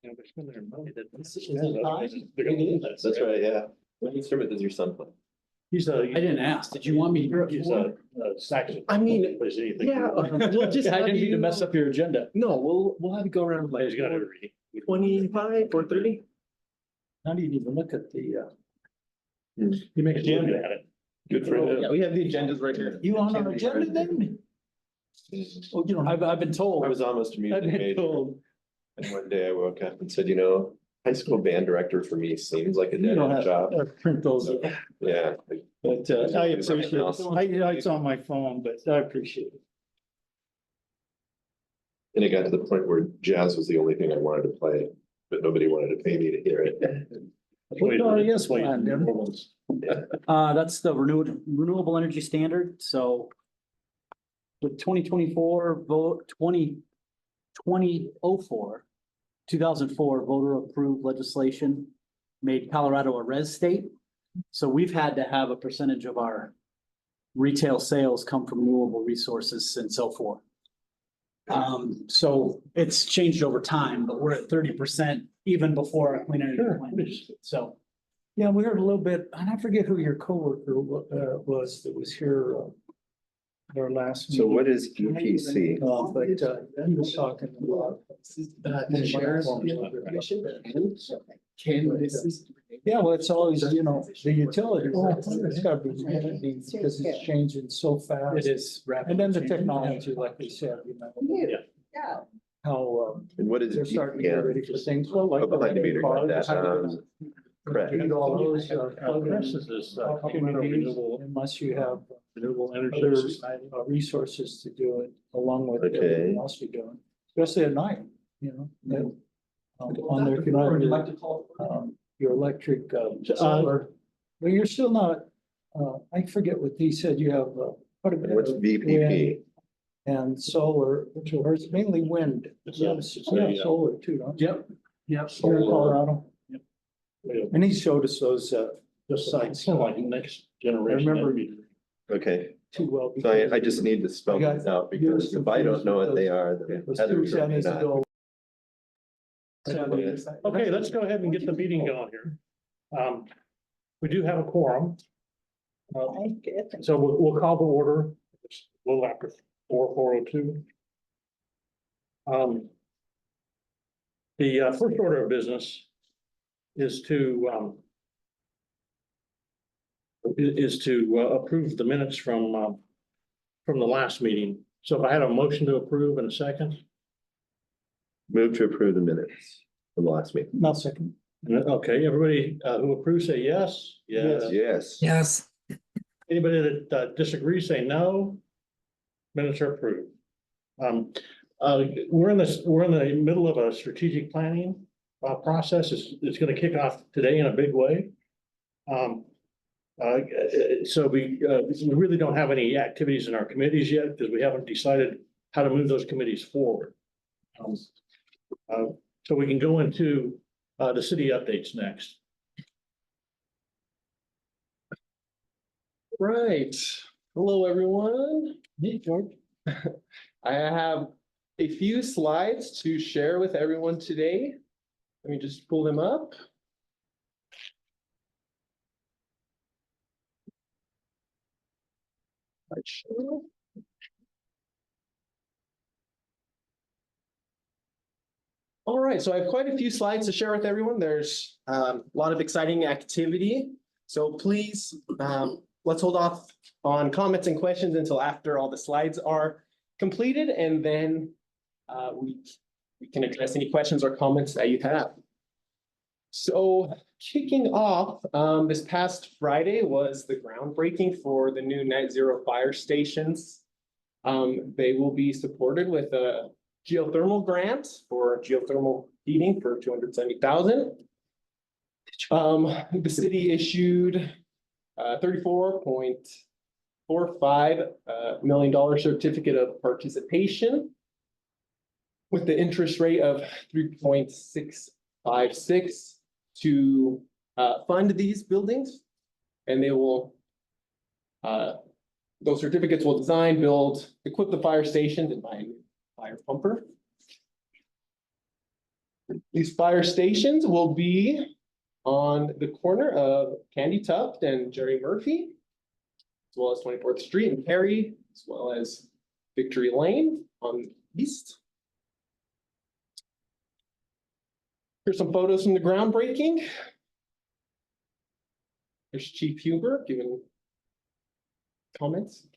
That's right, yeah. What instrument does your son play? He's I didn't ask. Did you want me to? he's a saxophone. I mean, Plays anything. yeah, we'll just I have didn't mean to you- mess up your agenda. No, we'll have you go around like He's got it. 25 or 30. Not even look at the, He makes jam at it. Good for Yeah, him. we have the agendas right here. you on our agenda then? Oh, you know, I've been told. I was almost a I've music been major, told. and one day I woke up and said, you know, high school band director for me seems like a You dead don't end have job. to print those, Yeah. but I appreciate it. It's on my phone, but I appreciate it. And it got to the point where jazz was the only thing I wanted to play, but nobody wanted to pay me to hear it. What RES plan, Devin? Orleans. That's the renewable energy standard, so. With 2024 vote, 2004 voter approved legislation made Colorado a res state. So we've had to have a percentage of our retail sales come from renewable resources and so forth. So it's changed over time, but we're at 30% even before our clean energy plan. So. Yeah, we heard a little bit, and I forget who your coworker was that was here our last. So what meeting. is EPC? But he was talking about. Yeah, well, it's always, you know, the utility, it's gotta be, because it's changing so fast. It is rapid. And then the change. technology, like we said, you know, Yeah. how And what is they're it? starting to get ready for things. Well, like. Oh, behind the meter, got that, correct. And all those, This is this, opportunities, renewable, unless you have renewable energy. other resources to do it along with Okay. everything else you're doing, especially at night, you know. that, on there, if you don't have your electric, solar, but you're still not, I forget what he said, you have, quite a bit What's of VPP? and solar, or it's mainly wind. It's Yeah, a- solar too, don't you? Yep, yep. Here in Colorado, Yeah. and he showed us those, Just sites. kind of like next generation. I remember- energy. Okay, too well. so I just need to spell this out because if I don't know what they are, then It was Heather two may Saturdays not. ago. Okay, let's go ahead and get the meeting going here. We do have a quorum. So we'll call the order. It's a little after 4:02. The first order of business is to approve the minutes from the last meeting. So if I had a motion to approve in a second, Move to approve the minutes from the last meeting. Not second. okay, everybody who approves say yes. Yes. Yes. Anybody that disagrees, say no. Minutes are approved. We're in the middle of a strategic planning process. It's gonna kick off today in a big way. So we really don't have any activities in our committees yet because we haven't decided how to move those committees forward. So we can go into the city updates next. Right. Hello, everyone. Hey, George. I have a few slides to share with everyone today. Let me just pull them up. All right, so I have quite a few slides to share with everyone. There's a lot of exciting activity. So please, let's hold off on comments and questions until after all the slides are completed, and then we can address any questions or comments that you have. So kicking off, this past Friday was the groundbreaking for the new net zero fire stations. They will be supported with a geothermal grant for geothermal heating for $270,000. The city issued $34.45 million certificate of participation with the interest rate of 3.656 to fund these buildings. And they will, those certificates will design, build, equip the fire stations, and buy a new fire pumper. These fire stations will be on the corner of Candy Tuft and Jerry Murphy, as well as 24th Street and Perry, as well as Victory Lane on east. Here's some photos from the groundbreaking. There's Chief Huber giving comments.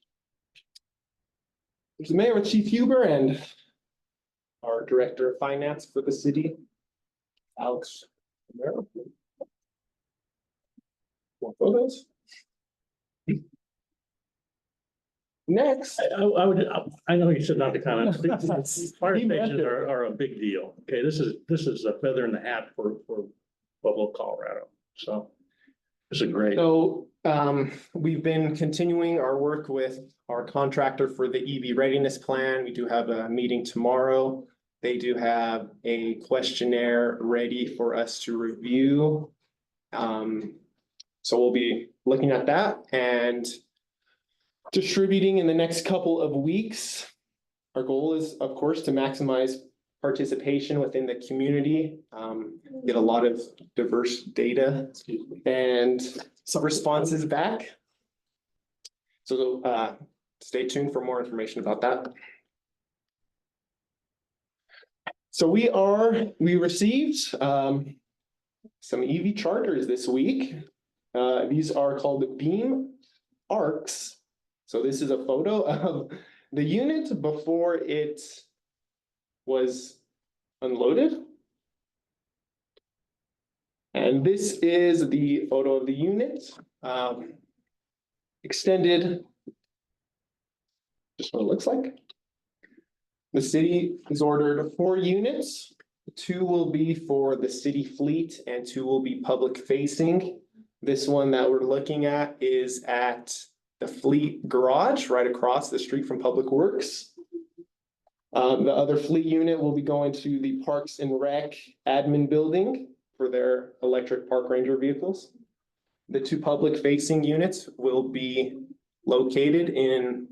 There's the mayor with Chief Huber and our director of finance for the city, Alex Romero. More photos. Next. I know you said not to comment. Fire He meant stations it. are a big deal. Okay, this is a feather in the hat for Pueblo, Colorado. So this is great. So we've been continuing our work with our contractor for the EV readiness plan. We do have a meeting tomorrow. They do have a questionnaire ready for us to review. So we'll be looking at that and distributing in the next couple of weeks. Our goal is, of course, to maximize participation within the community, get a lot of diverse data and some responses back. So stay tuned for more information about that. So we received some EV chargers this week. These are called the Beam Arcs. So this is a photo of the unit before it was unloaded. And this is the photo of the unit, extended. Just what it looks like. The city has ordered 4 units. 2 will be for the city fleet and 2 will be public facing. This one that we're looking at is at the fleet garage right across the street from Public Works. The other fleet unit will be going to the Parks and Rec admin building for their electric park ranger vehicles. The 2 public facing units will be located in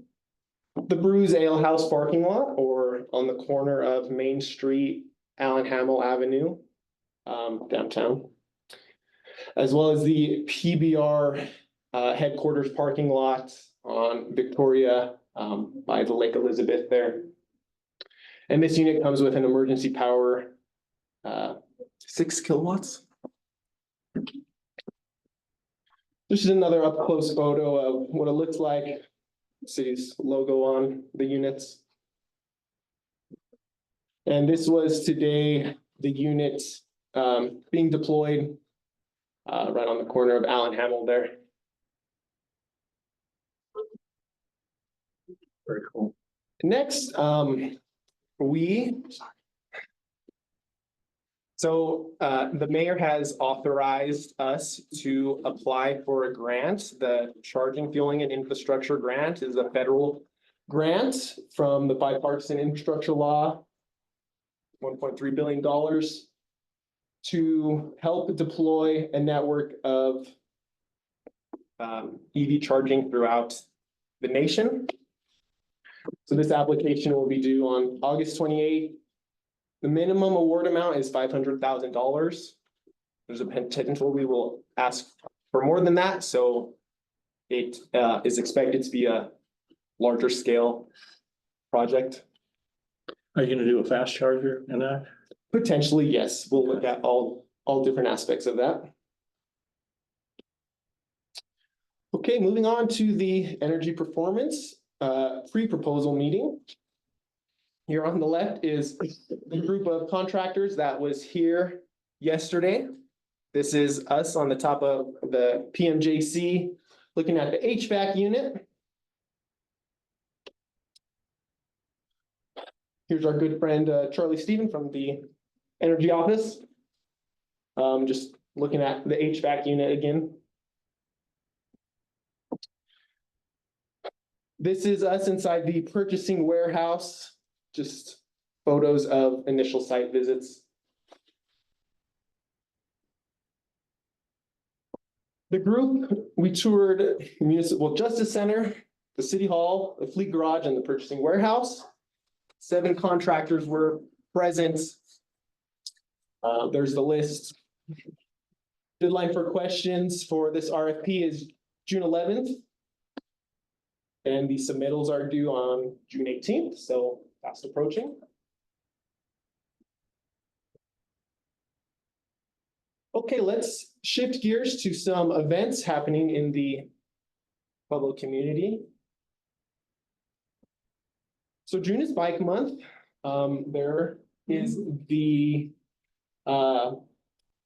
the Brews Ale House parking lot or on the corner of Main Street, Allen Hamel Avenue, downtown. As well as the PBR headquarters parking lot on Victoria by the Lake Elizabeth there. And this unit comes with an emergency power 6 kilowatts. This is another up close photo of what it looks like. City's logo on the units. And this was today the unit being deployed right on the corner of Allen Hamel there. Very cool. Next, the mayor has authorized us to apply for a grant. The Charging, Fueling and Infrastructure Grant is a federal grant from the Bipartisan Infrastructure Law, $1.3 billion to help deploy a network of EV charging throughout the nation. So this application will be due on August 28th. The minimum award amount is $500,000. There's a potential we will ask for more than that, so it is expected to be a larger scale project. Are you gonna do a fast charger in that? Potentially, yes. We'll look at all different aspects of that. Okay, moving on to the energy performance pre-proposal meeting. Here on the left is the group of contractors that was here yesterday. This is us on the top of the PMJC, looking at the HVAC unit. Here's our good friend Charlie Stephen from the Energy Office. Just looking at the HVAC unit again. This is us inside the purchasing warehouse. Just photos of initial site visits. The group, we toured Municipal Justice Center, the City Hall, the Fleet Garage, and the purchasing warehouse. 7 contractors were present. There's the list. Deadline for questions for this RFP is June 11th. And the submittals are due on June 18th, so fast approaching. Okay, let's shift gears to some events happening in the Pueblo community. So June is Bike Month. There is the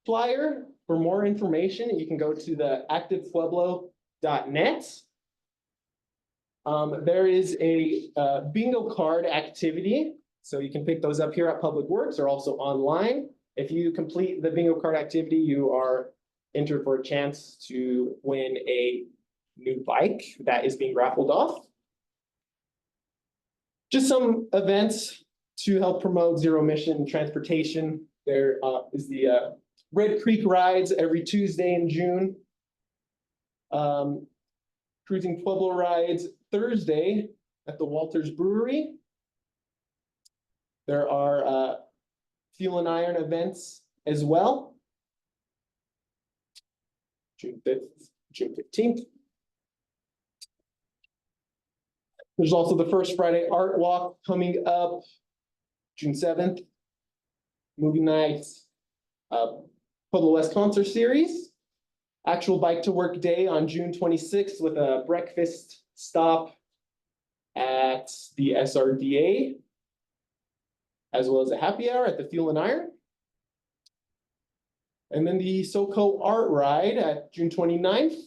flyer. For more information, you can go to the activepueblo.net. There is a bingo card activity, so you can pick those up here at Public Works or also online. If you complete the bingo card activity, you are entered for a chance to win a new bike that is being raffled off. Just some events to help promote zero emission transportation. There is the Red Creek Rides every Tuesday in June. Cruising Pueblo Rides Thursday at the Walters Brewery. There are Fuel and Iron events as well. June 5th, June 15th. There's also the First Friday Art Walk coming up June 7th. Movie nights, Pueblo West Concert Series. Actual Bike to Work Day on June 26th with a breakfast stop at the SRDA, as well as a happy hour at the Fuel and Iron. And then the SoCo Art Ride at June 29th.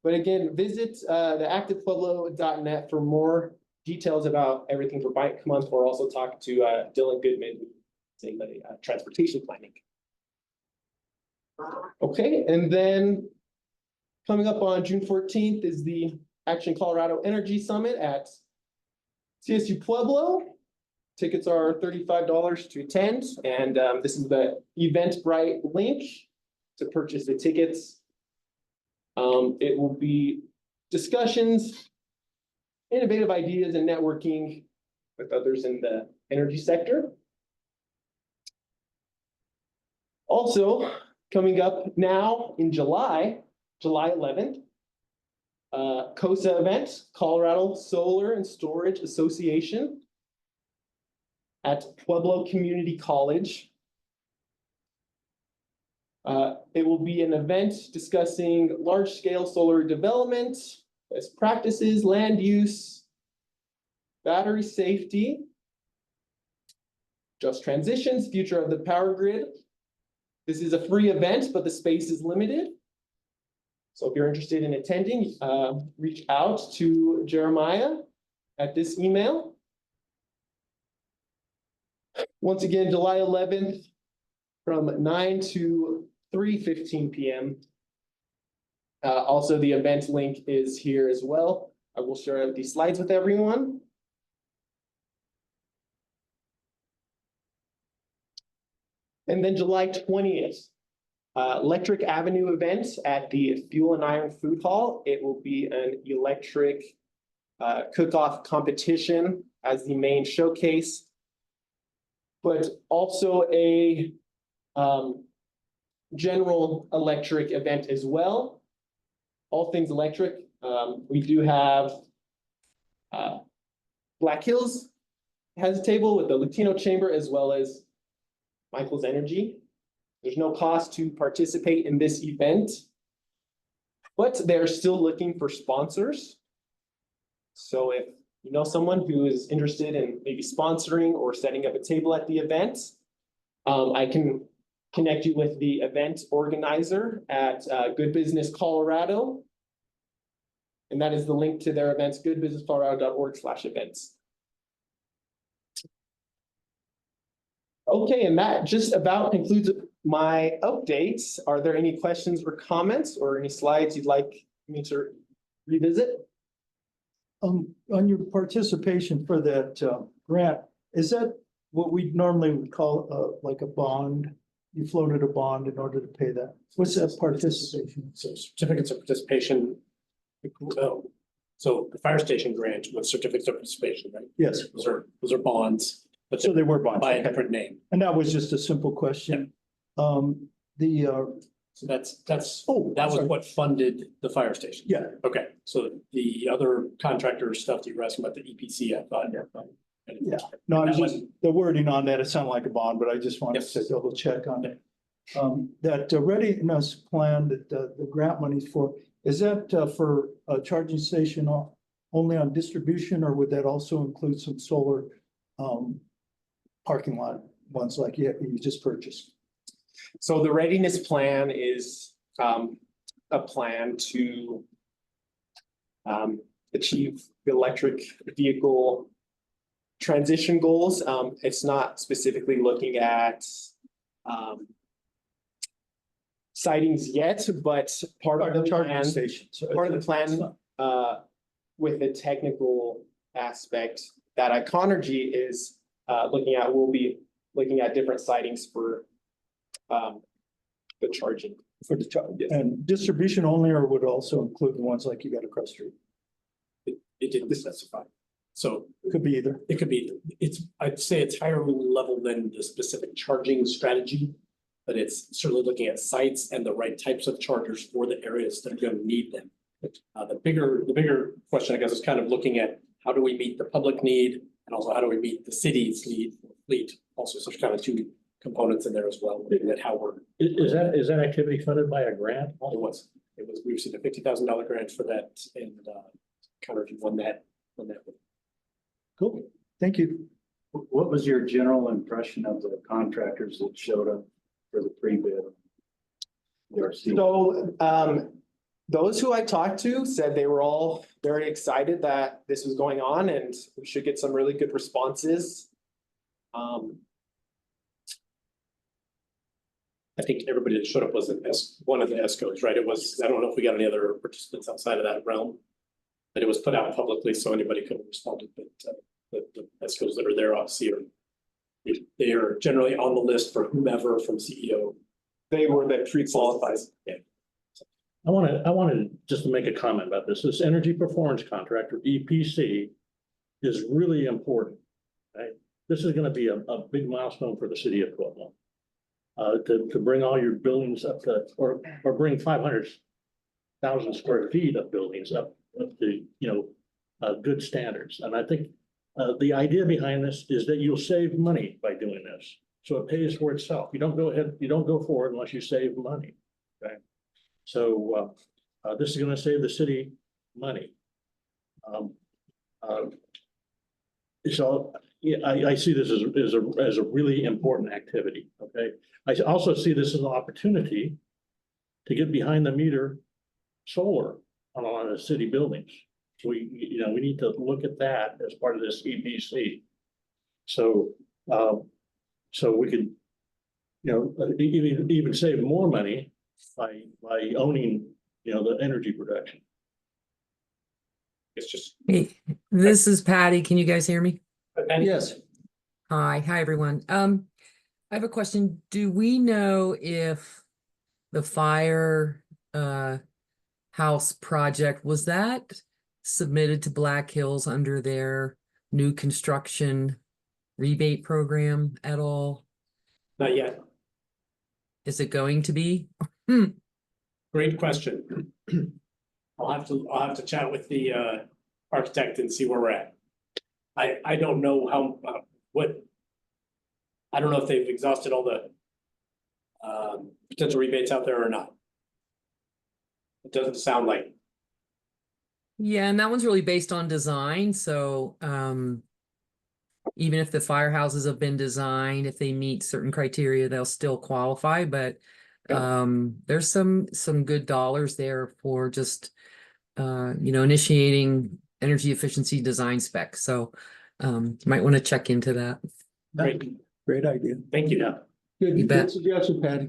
But again, visit the activepueblo.net for more details about everything for Bike Month, or also talk to Dylan Goodman, saying the transportation planning. Okay, and then coming up on June 14th is the Action Colorado Energy Summit at CSU Pueblo. Tickets are $35 to attend, and this is the Eventbrite link to purchase the tickets. It will be discussions, innovative ideas, and networking with others in the energy sector. Also, coming up now in July 11th, COSA event, Colorado Solar and Storage Association at Pueblo Community College. It will be an event discussing large-scale solar development, best practices, land use, battery safety, just transitions, future of the power grid. This is a free event, but the space is limited. So if you're interested in attending, reach out to Jeremiah at this email. Once again, July 11th from 9 to 3:15 p.m. Also, the event link is here as well. I will share these slides with everyone. And then July 20th, Electric Avenue event at the Fuel and Iron Food Hall. It will be an electric cook-off competition as the main showcase, but also a general electric event as well. All things electric. We do have Black Hills has a table with the Latino Chamber as well as Michael's Energy. There's no cost to participate in this event, but they're still looking for sponsors. So if you know someone who is interested in maybe sponsoring or setting up a table at the event, I can connect you with the event organizer at Good Business Colorado. And that is the link to their events, goodbusinesscolorado.org/events. Okay, and that just about concludes my updates. Are there any questions or comments or any slides you'd like me to revisit? On your participation for that grant, is that what we normally would call like a bond? You floated a bond in order to pay that. What's that participation? So certificates of participation. So the fire station grant with certificates of participation, right? Yes. Those are bonds. but So they were bonds. by a Okay. different name. And that was just a simple question. The, So that's, oh, that was sorry. what funded the fire station. Yeah. Okay, so the other contractor stuff that you were asking about the EPC, I thought. Yeah. No, I was That just, the wording on that, it sounded like a bond, but I just wanted Yes. to double check on it. That readiness plan that the grant money's for, is that for a charging station only on distribution, or would that also include some solar parking lot ones like you just purchased? So the readiness plan is a plan to achieve the electric vehicle transition goals. It's not specifically looking at sightings yet, but part of the Charging plan, stations. part of the plan with the technical aspect that Iconergy is looking at, we'll be looking at different sightings for the charging. For the charge, and distribution only, or would it also include the ones like you got across the street? It didn't specify. So Could be either. it could be, I'd say it's higher level than the specific charging strategy. But it's certainly looking at sites and the right types of chargers for the areas that are going to need them. The bigger question, I guess, is kind of looking at how do we meet the public need and also how do we meet the city's need for fleet? Also, so there's kind of two components in there as well, looking at how we're. Is that activity funded by a grant? It was, we received a $50,000 grant for that and Counterview won that. Cool, thank you. What was your general impression of the contractors that showed up for the pre-bid? So those who I talked to said they were all very excited that this was going on and we should get some really good responses. I think everybody that showed up was one of the ESCOs, right? It was, I don't know if we got any other participants outside of that realm. But it was put out publicly, so anybody could have responded, but the ESCOs that are there obviously they are generally on the list for whomever from CEO. They were the pre-qualified. Yeah. I wanted just to make a comment about this. This energy performance contract or EPC is really important. Right? This is going to be a big milestone for the city of Pueblo. To bring all your buildings up to, or bring 500,000 square feet of buildings up to, good standards. And I think the idea behind this is that you'll save money by doing this. So it pays for itself. You don't go forward unless you save money. Okay. So this is going to save the city money. So yeah, I see this as a really important activity. Okay. I also see this as an opportunity to get behind the meter solar on a lot of city buildings. So we need to look at that as part of this EPC. So, so we could, even save more money by owning, the energy production. It's just. Hey, this is Patty. Can you guys hear me? Yes, Hi, everyone. I have a question. Do we know if the fire house project, was that submitted to Black Hills under their new construction rebate program at all? Not yet. Is it going to be? Great question. I'll have to chat with the architect and see where we're at. I don't know I don't know if they've exhausted all the potential rebates out there or not. It doesn't sound like. Yeah, and that one's really based on design. So even if the firehouses have been designed, if they meet certain criteria, they'll still qualify. But there's some good dollars there for just initiating energy efficiency design specs. So you might want to check into that. great idea. Thank you. Yeah. Good, You bet. good suggestion, Patty.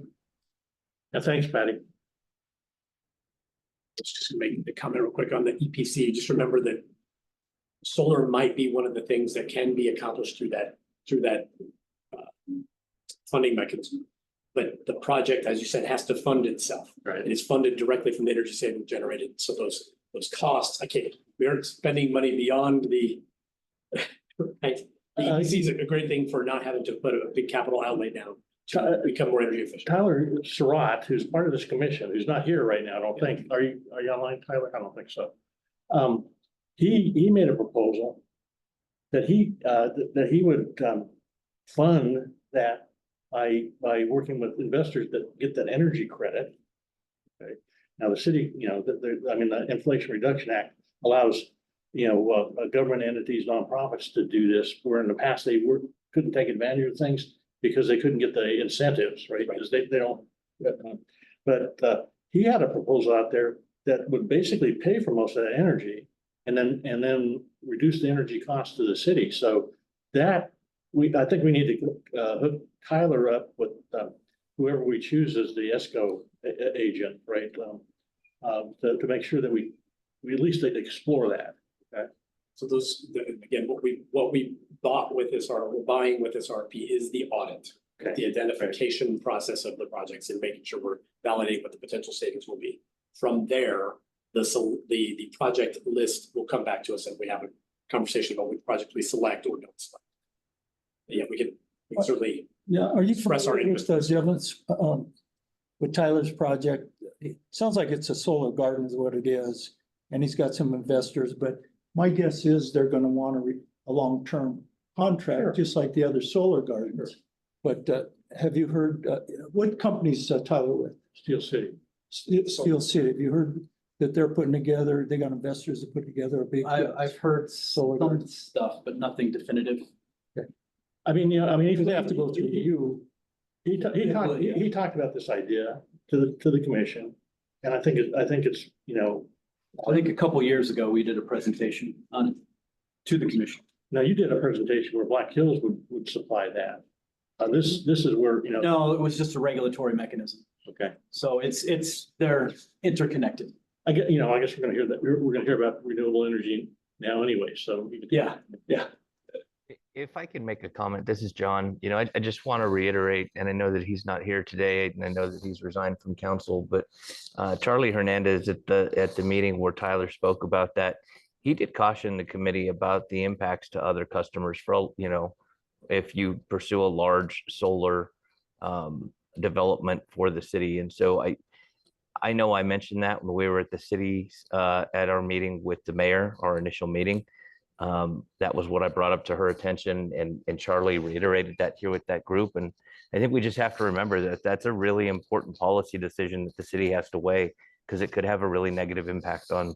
Yeah, thanks, Patty. Just make the comment real quick on the EPC. Just remember that solar might be one of the things that can be accomplished through that funding mechanism. But the project, as you said, has to fund itself. Right. It is funded directly from the energy savings generated. So those costs, we aren't spending money beyond the right. The EPC is a great thing for not having to put a big capital outlay down to become more energy efficient. Tyler Surratt, who's part of this commission, who's not here right now, I don't think. Are you online, Tyler? I don't think so. He made a proposal that he would, fund that by working with investors that get that energy credit. Okay, now the city, the Inflation Reduction Act allows, government entities, nonprofits to do this, where in the past couldn't take advantage of things because they couldn't get the incentives, right? Because they don't. But he had a proposal out there that would basically pay for most of that energy and then reduce the energy cost to the city. So that I think we need to hook Tyler up with whoever we choose as the ESCO agent, right? To make sure that we at least explore that. Okay. So again, what we bought with this, we're buying with this RP is the audit. Okay. The identification process of the projects and making sure we're validating what the potential savings will be. From there, the project list will come back to us and we have a conversation about which project we select or don't select. Yeah, we can certainly. Yeah, are you Express our familiar with interest. Evans, with Tyler's project? It sounds like it's a solar garden is what it is, and he's got some investors, but my guess is they're gonna want a long-term contract, Sure. just like the other solar gardens. But have you heard, what companies Tyler with? Steel City. Steel City, have you heard that they're putting together, they got investors to put together a big. I've heard Solar some garden. stuff, but nothing definitive. If they have to go through you. He talked about this idea to the commission, and I think it's, I think a couple years ago, we did a presentation on it to the commission. now you did a presentation where Black Hills would supply that. This is where, No, it was just a regulatory mechanism. okay, So they're interconnected. I guess we're gonna hear that, we're gonna hear about renewable energy now anyway, so. Yeah. If I can make a comment, this is John. I just want to reiterate, and I know that he's not here today, and I know that he's resigned from council, but Charlie Hernandez at the meeting where Tyler spoke about that, he did caution the committee about the impacts to other customers for, if you pursue a large solar development for the city. And so I know I mentioned that when we were at the city at our meeting with the mayor, our initial meeting. That was what I brought up to her attention, and Charlie reiterated that here with that group. And I think we just have to remember that that's a really important policy decision that the city has to weigh, because it could have a really negative impact on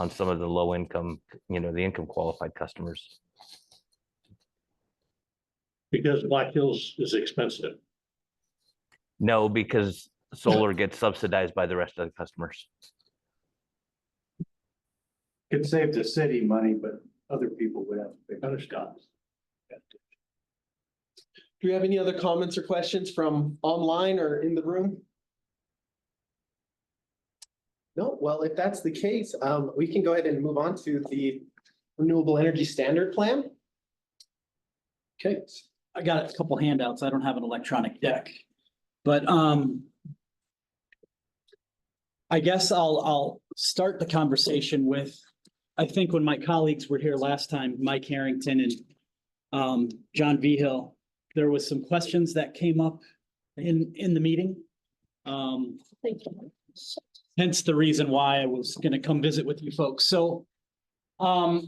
some of the low income, the income qualified customers. Because Black Hills is expensive. No, because solar gets subsidized by the rest of the customers. Could save the city money, but other people would have to pay. Understand. Do we have any other comments or questions from online or in the room? No, well, if that's the case, we can go ahead and move on to the Renewable Energy Standard Plan. Okay, I got a couple handouts. I don't have an electronic deck. But I guess I'll start the conversation with, I think when my colleagues were here last time, Mike Harrington and John Vigil, there was some questions that came up in the meeting. Hence the reason why I was gonna come visit with you folks. So I'll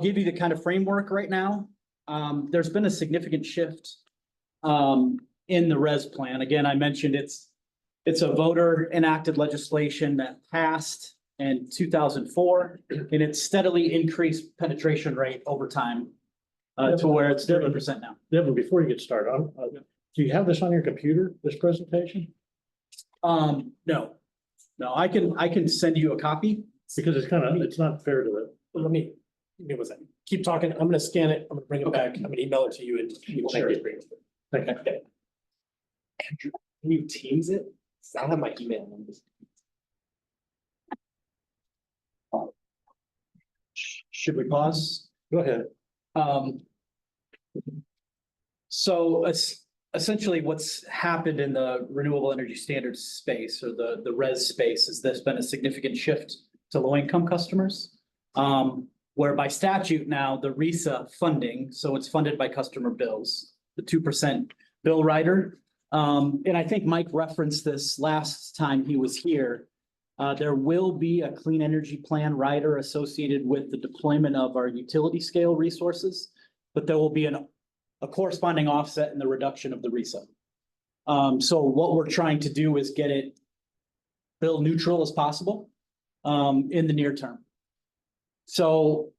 give you the kind of framework right now. There's been a significant shift in the RES plan. Again, I mentioned it's a voter enacted legislation that passed in 2004, and it's steadily increased penetration rate over time to where it's 30% now. Devin, before you get started, do you have this on your computer, this presentation? No, I can send you a copy. Because it's not fair to it. Let me, give me one second. Keep talking. I'm gonna scan it. I'm gonna bring it back. I'm gonna email it to you and you will share it. Thank you. Okay. Andrew, can you Teams it? I don't have my email numbers. Should we pause? Go ahead. So essentially what's happened in the renewable energy standards space, or the RES space, is there's been a significant shift to low income customers. Where by statute now, the RESA funding, so it's funded by customer bills, the 2% bill rider. And I think Mike referenced this last time he was here. There will be a clean energy plan rider associated with the deployment of our utility scale resources, but there will be a corresponding offset in the reduction of the RESA. So what we're trying to do is get it bill neutral as possible in the near term. So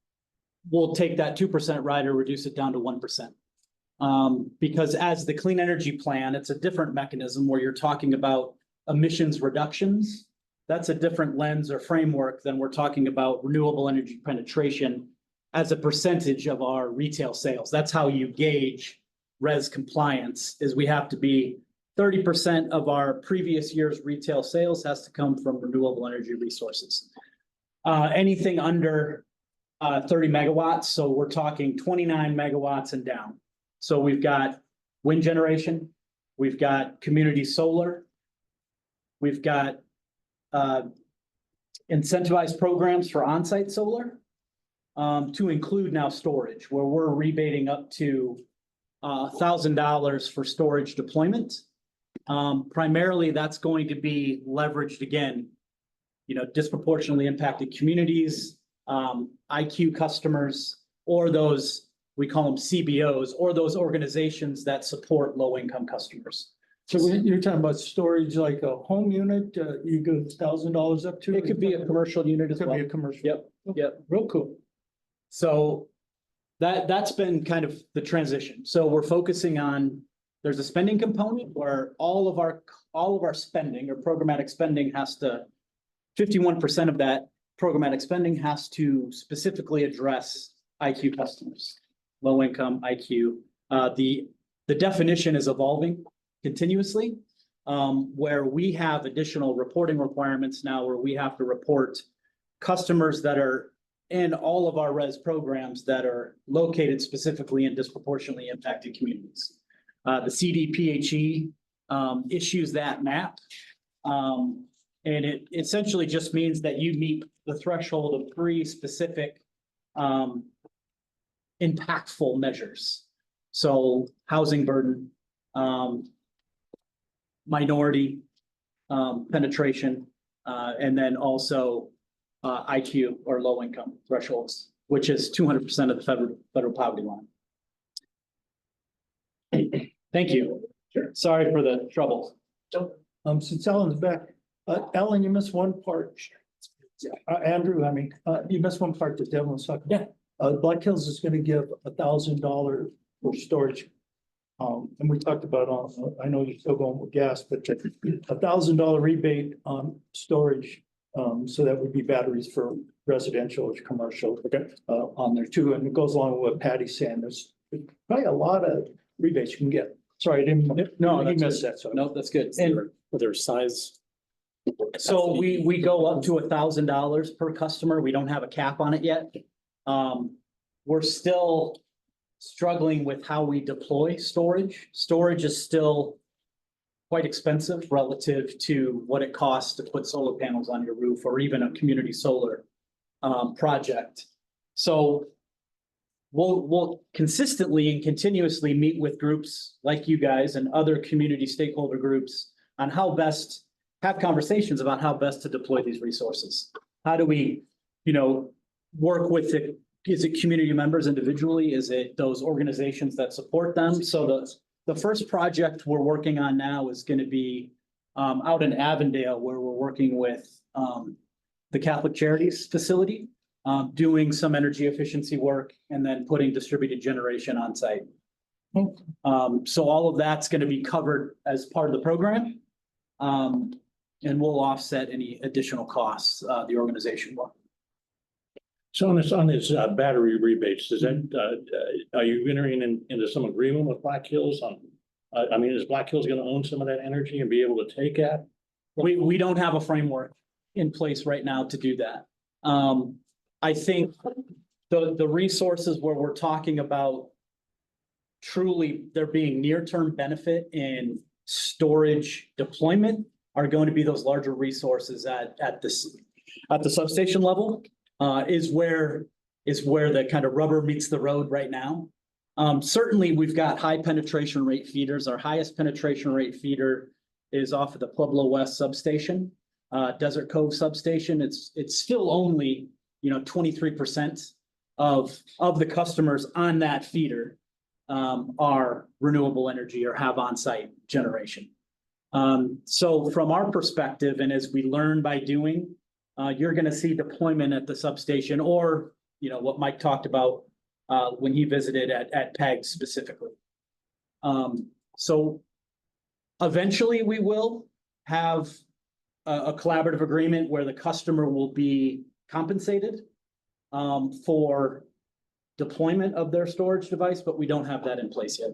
we'll take that 2% rider, reduce it down to 1%. Because as the clean energy plan, it's a different mechanism where you're talking about emissions reductions. That's a different lens or framework than we're talking about renewable energy penetration as a percentage of our retail sales. That's how you gauge res compliance, is we have to be 30% of our previous year's retail sales has to come from renewable energy resources. Anything under 30 megawatts, so we're talking 29 megawatts and down. So we've got wind generation, we've got community solar, we've got incentivized programs for on-site solar, to include now storage, where we're rebating up to $1,000 for storage deployment. Primarily, that's going to be leveraged again, disproportionately impacted communities, IQ customers, or those, we call them CBOs, or those organizations that support low-income customers. So you're talking about storage like a home unit, you go $1,000 up to? It could be a commercial unit as Could well. be a commercial. Yep. Real cool. So that's been kind of the transition. So we're focusing on, there's a spending component where all of our spending or programmatic spending has to, 51% of that programmatic spending has to specifically address IQ customers, low income IQ. The definition is evolving continuously, where we have additional reporting requirements now where we have to report customers that are in all of our res programs that are located specifically in disproportionately impacted communities. The CDPHE issues that map. And it essentially just means that you meet the threshold of 3 specific impactful measures. So housing burden, minority penetration, and then also IQ or low income thresholds, which is 200% of the federal poverty line. Thank you. Sure. Sorry for the trouble. Since Ellen's back, Ellen, you missed one part. Andrew, you missed one part that Devin was talking about. Black Hills is gonna give $1,000 for storage. And we talked about, I know you're still going with gas, but $1,000 rebate on storage. So that would be batteries for residential or commercial. Okay. On there too, and it goes along with what Patty's saying. There's probably a lot of rebates you can get. Sorry, I didn't. No, you that's missed good. that. So No, that's good. And for their size. So we go up to $1,000 per customer. We don't have a cap on it yet. We're still struggling with how we deploy storage. Storage is still quite expensive relative to what it costs to put solar panels on your roof or even a community solar project. So we'll consistently and continuously meet with groups like you guys and other community stakeholder groups on how best have conversations about how best to deploy these resources. How do we, work with it? Is it community members individually? Is it those organizations that support them? So the first project we're working on now is going to be out in Avondale, where we're working with the Catholic Charities facility, doing some energy efficiency work and then putting distributed generation on site. So all of that's going to be covered as part of the program. And we'll offset any additional costs the organization will. So on this battery rebates, is that, are you entering into some agreement with Black Hills on? Is Black Hills gonna own some of that energy and be able to take that? We don't have a framework in place right now to do that. I think the resources where we're talking about truly there being near-term benefit in storage deployment are going to be those larger resources at the substation level. Is where is where the kind of rubber meets the road right now. Certainly, we've got high penetration rate feeders. Our highest penetration rate feeder is off of the Pueblo West substation, Desert Cove substation. It's still only, 23% of the customers on that feeder are renewable energy or have on-site generation. So from our perspective, and as we learn by doing, you're gonna see deployment at the substation or, what Mike talked about when he visited at PEG specifically. So eventually we will have a collaborative agreement where the customer will be compensated for deployment of their storage device, but we don't have that in place yet.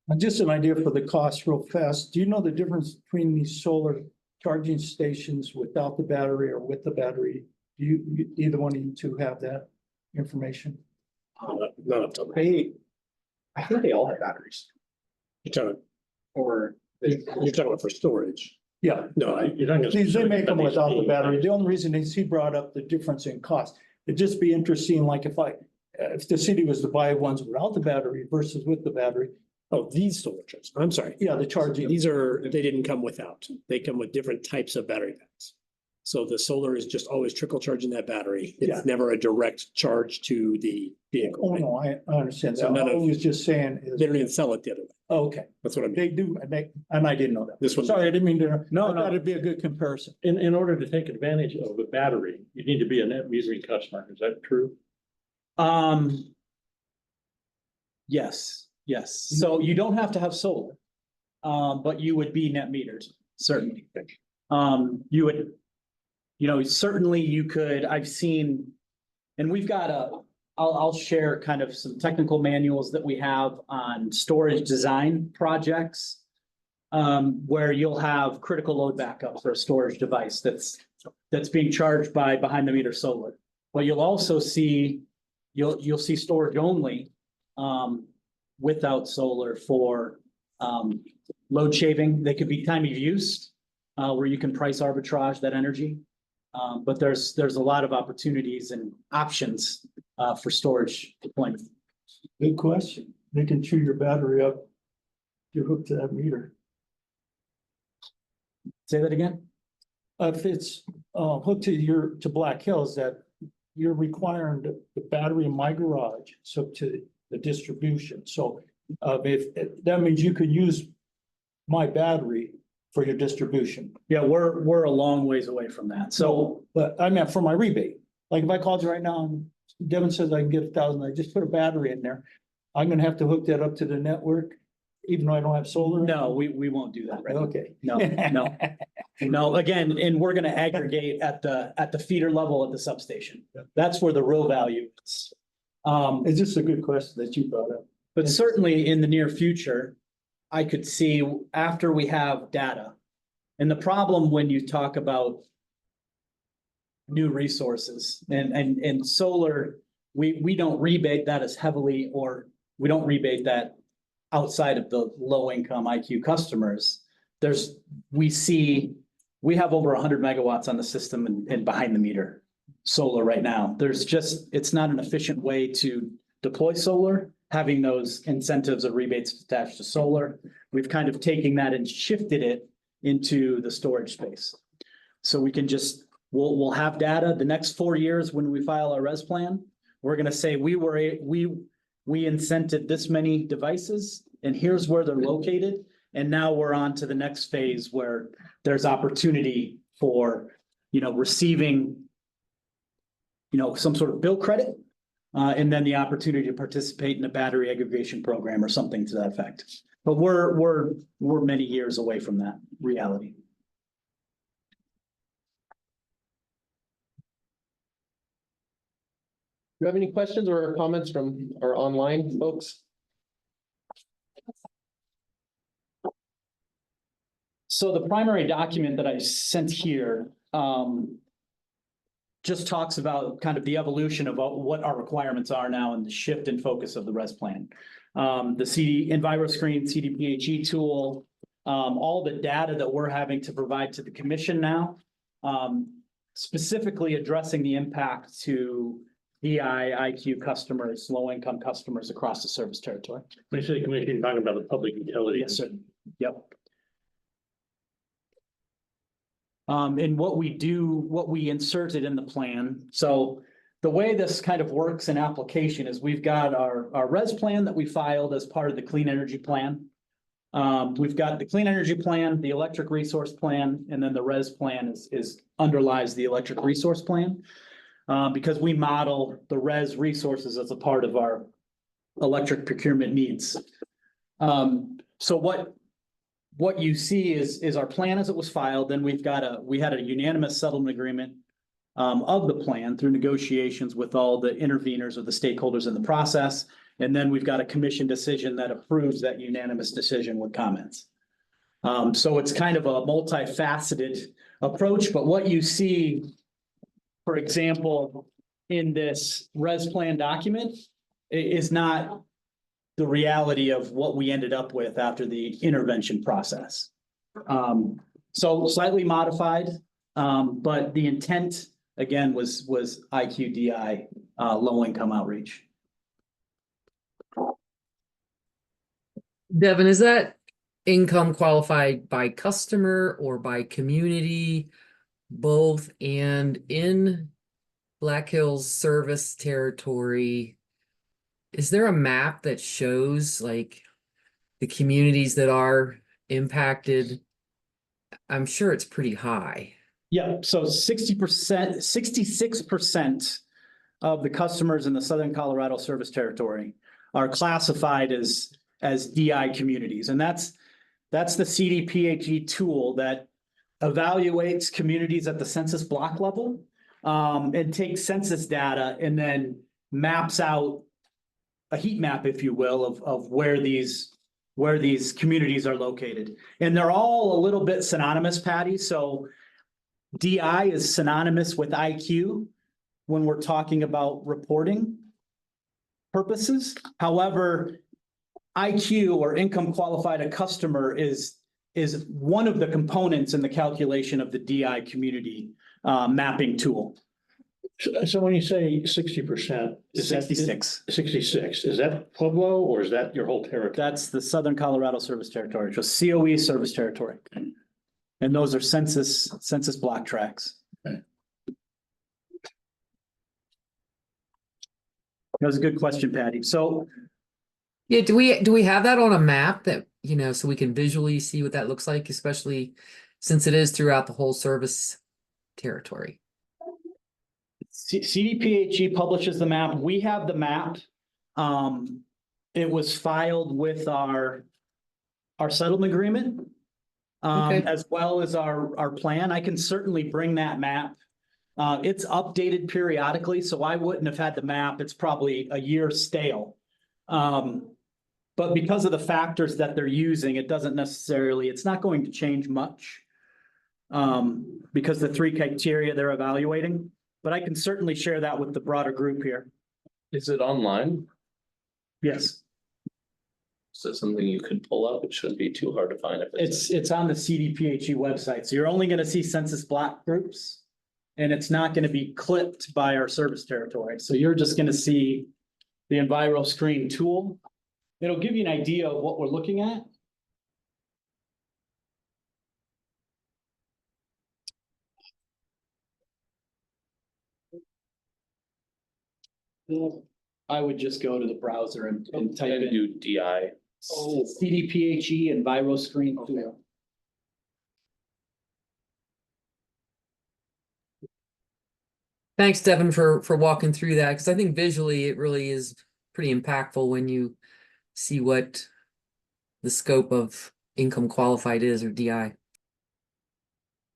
And just an idea for the cost real fast. Do you know the difference between these solar charging stations without the battery or with the battery? Do you either one of you two have that information? Not up to I think they all have batteries. or you're talking about for storage. Yeah, No, You're not gonna- they make them without the battery. The only reason he brought up the difference in cost, it'd just be interesting, like if the city was to buy ones without the battery versus with the battery. Oh, these solar chargers. I'm sorry. Yeah, the charging. They didn't come without. They come with different types of battery packs. So the solar is just always trickle charging that battery. Yeah. It's never a direct charge to the vehicle. Oh, right? no, I understand So that. none I of- was just saying is, They don't even sell it the other way. okay, That's what I mean. they do, and I didn't know that. This one. Sorry, I didn't mean to. No, I no. thought it'd be a good comparison. In order to take advantage of the battery, you need to be a net metering customer. Is that true? Yes. So you don't have to have solar. But you would be net metered, certainly. You would, certainly you could, I've seen, and we've got I'll share kind of some technical manuals that we have on storage design projects. Where you'll have critical load backup for a storage device that's being charged by behind the meter solar. But you'll also see, you'll see storage only, without solar for, load shaving. They could be time of use, where you can price arbitrage that energy. But there's a lot of opportunities and options, for storage deployment. Good question. They can chew your battery up. You're hooked to that meter. Say that again? If it's hooked to Black Hills, that you're requiring the battery in my garage, so to the distribution. So if that means you could use my battery for your distribution. Yeah, we're a long ways away from that. So, But I meant for my rebate. Like if I called you right now and Devin says I can get 1,000, I just put a battery in there. I'm gonna have to hook that up to the network, even though I don't have solar. no, we won't do that right now. Okay. No, again, and we're gonna aggregate at the feeder level at the substation. That's where the real value is. It's just a good question that you brought up. But certainly in the near future, I could see after we have data. And the problem when you talk about new resources and solar, we don't rebate that as heavily, or we don't rebate that outside of the low income IQ customers. We have over 100 megawatts on the system and behind the meter solar right now. It's not an efficient way to deploy solar, having those incentives or rebates attached to solar. We've kind of taken that and shifted it into the storage space. So we can we'll have data the next 4 years when we file our res plan. We're gonna say we incented this many devices and here's where they're located. And now we're on to the next phase where there's opportunity for, receiving, some sort of bill credit. And then the opportunity to participate in a battery aggregation program or something to that effect. But we're many years away from that reality. Do you have any questions or comments from our online folks? So the primary document that I sent here, just talks about kind of the evolution of what our requirements are now and the shift in focus of the res plan. The EnviroScreen CDPHE tool, all the data that we're having to provide to the commission now, specifically addressing the impact to DI, IQ customers, low income customers across the service territory. When you say commission, you're talking about the public utility. Yes, sir. Yep. And what we inserted in the plan, so the way this kind of works in application is we've got our res plan that we filed as part of the clean energy plan. We've got the clean energy plan, the electric resource plan, and then the res plan is underlies the electric resource plan. Because we model the res resources as a part of our electric procurement needs. So what you see is our plan as it was filed, then we had a unanimous settlement agreement of the plan through negotiations with all the interveners or the stakeholders in the process. And then we've got a commission decision that approves that unanimous decision with comments. So it's kind of a multifaceted approach, but what you see, for example, in this res plan document is not the reality of what we ended up with after the intervention process. So slightly modified, but the intent again was IQDI, low income outreach. Devin, is that income qualified by customer or by community, both? And in Black Hills service territory, is there a map that shows like the communities that are impacted? I'm sure it's pretty high. Yeah, so 60%, 66% of the customers in the Southern Colorado service territory are classified as DI communities. And that's the CDPHE tool that evaluates communities at the census block level, and takes census data and then maps out a heat map, if you will, of where these communities are located. And they're all a little bit synonymous, Patty. So DI is synonymous with IQ when we're talking about reporting purposes. However, IQ or income qualified a customer is one of the components in the calculation of the DI community mapping tool. So when you say 60%, is that 66. 66, is that Pueblo or is that your whole territory? That's the Southern Colorado service territory, just COE service territory. And those are census block tracks. Okay. That was a good question, Patty. So Yeah, do we have that on a map that, so we can visually see what that looks like, especially since it is throughout the whole service territory? CDPHE publishes the map. We have the map. It was filed with our settlement agreement, Okay. as well as our plan. I can certainly bring that map. It's updated periodically, so I wouldn't have had the map. It's probably a year stale. But because of the factors that they're using, it's not going to change much. Because the three criteria they're evaluating, but I can certainly share that with the broader group here. Is it online? Yes, Is it something you could pull up? It shouldn't be too hard to find if it's on the CDPHE website. So you're only gonna see census block groups. And it's not gonna be clipped by our service territory. So you're just gonna see the EnviroScreen tool. It'll give you an idea of what we're looking at. I would just go to the browser and type and in do DI. CDPHE EnviroScreen tool. Thanks, Devin, for walking through that, because I think visually it really is pretty impactful when you see what the scope of income qualified is, or DI.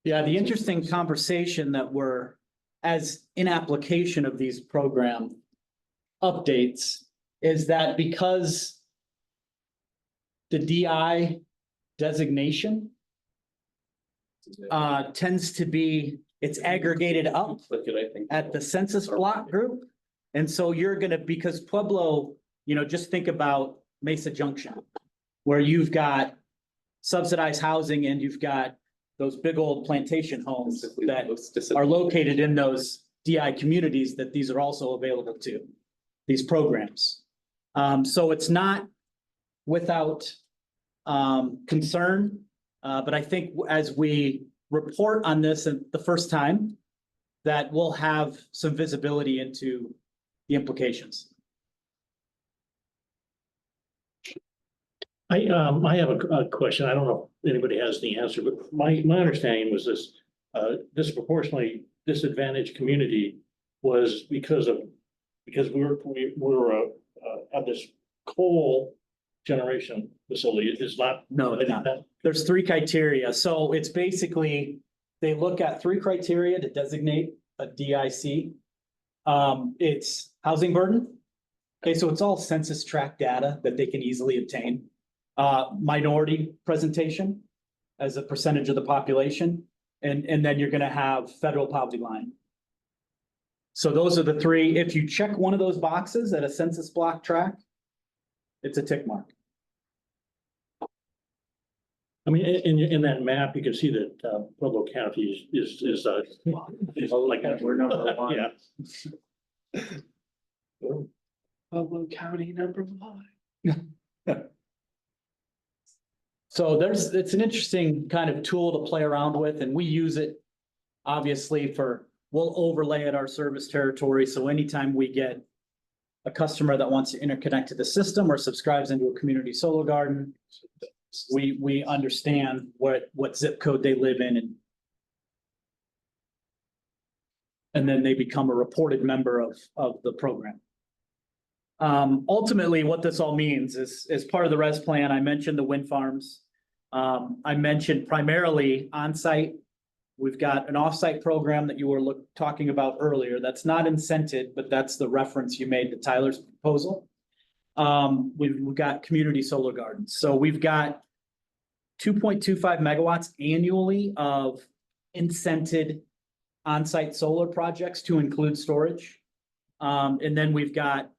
Yeah, the interesting conversation that as in application of these program updates is that because the DI designation tends to be, it's aggregated up Look at, I think. at the census block group. And so because Pueblo, just think about Mesa Junction, where you've got subsidized housing and you've got those big old plantation homes that are located in those DI communities that these are also available to, these programs. So it's not without concern, but I think as we report on this the first time, that we'll have some visibility into the implications. I have a question. I don't know if anybody has the answer, but my understanding was this, disproportionately disadvantaged community was because we were have this coal generation facility. It's not. No, it's not. There's 3 criteria. So it's basically, they look at 3 criteria to designate a DIC. It's housing burden. Okay, so it's all census tract data that they can easily obtain. Minority presentation as a percentage of the population, and then you're gonna have federal poverty line. So those are the 3. If you check one of those boxes at a census block tract, it's a tick mark. I mean, in that map, you can see that Pueblo County is like. We're number 1. Yeah. Pueblo County #1. So it's an interesting kind of tool to play around with, and we use it obviously we'll overlay at our service territory. So anytime we get a customer that wants to interconnect to the system or subscribes into a community solar garden, we understand what zip code they live in, and then they become a reported member of the program. Ultimately, what this all means is, as part of the res plan, I mentioned the wind farms. I mentioned primarily on-site. We've got an off-site program that you were talking about earlier. That's not incented, but that's the reference you made to Tyler's proposal. We've got community solar gardens. So we've got 2.25 megawatts annually of incented on-site solar projects to include storage. And then we've got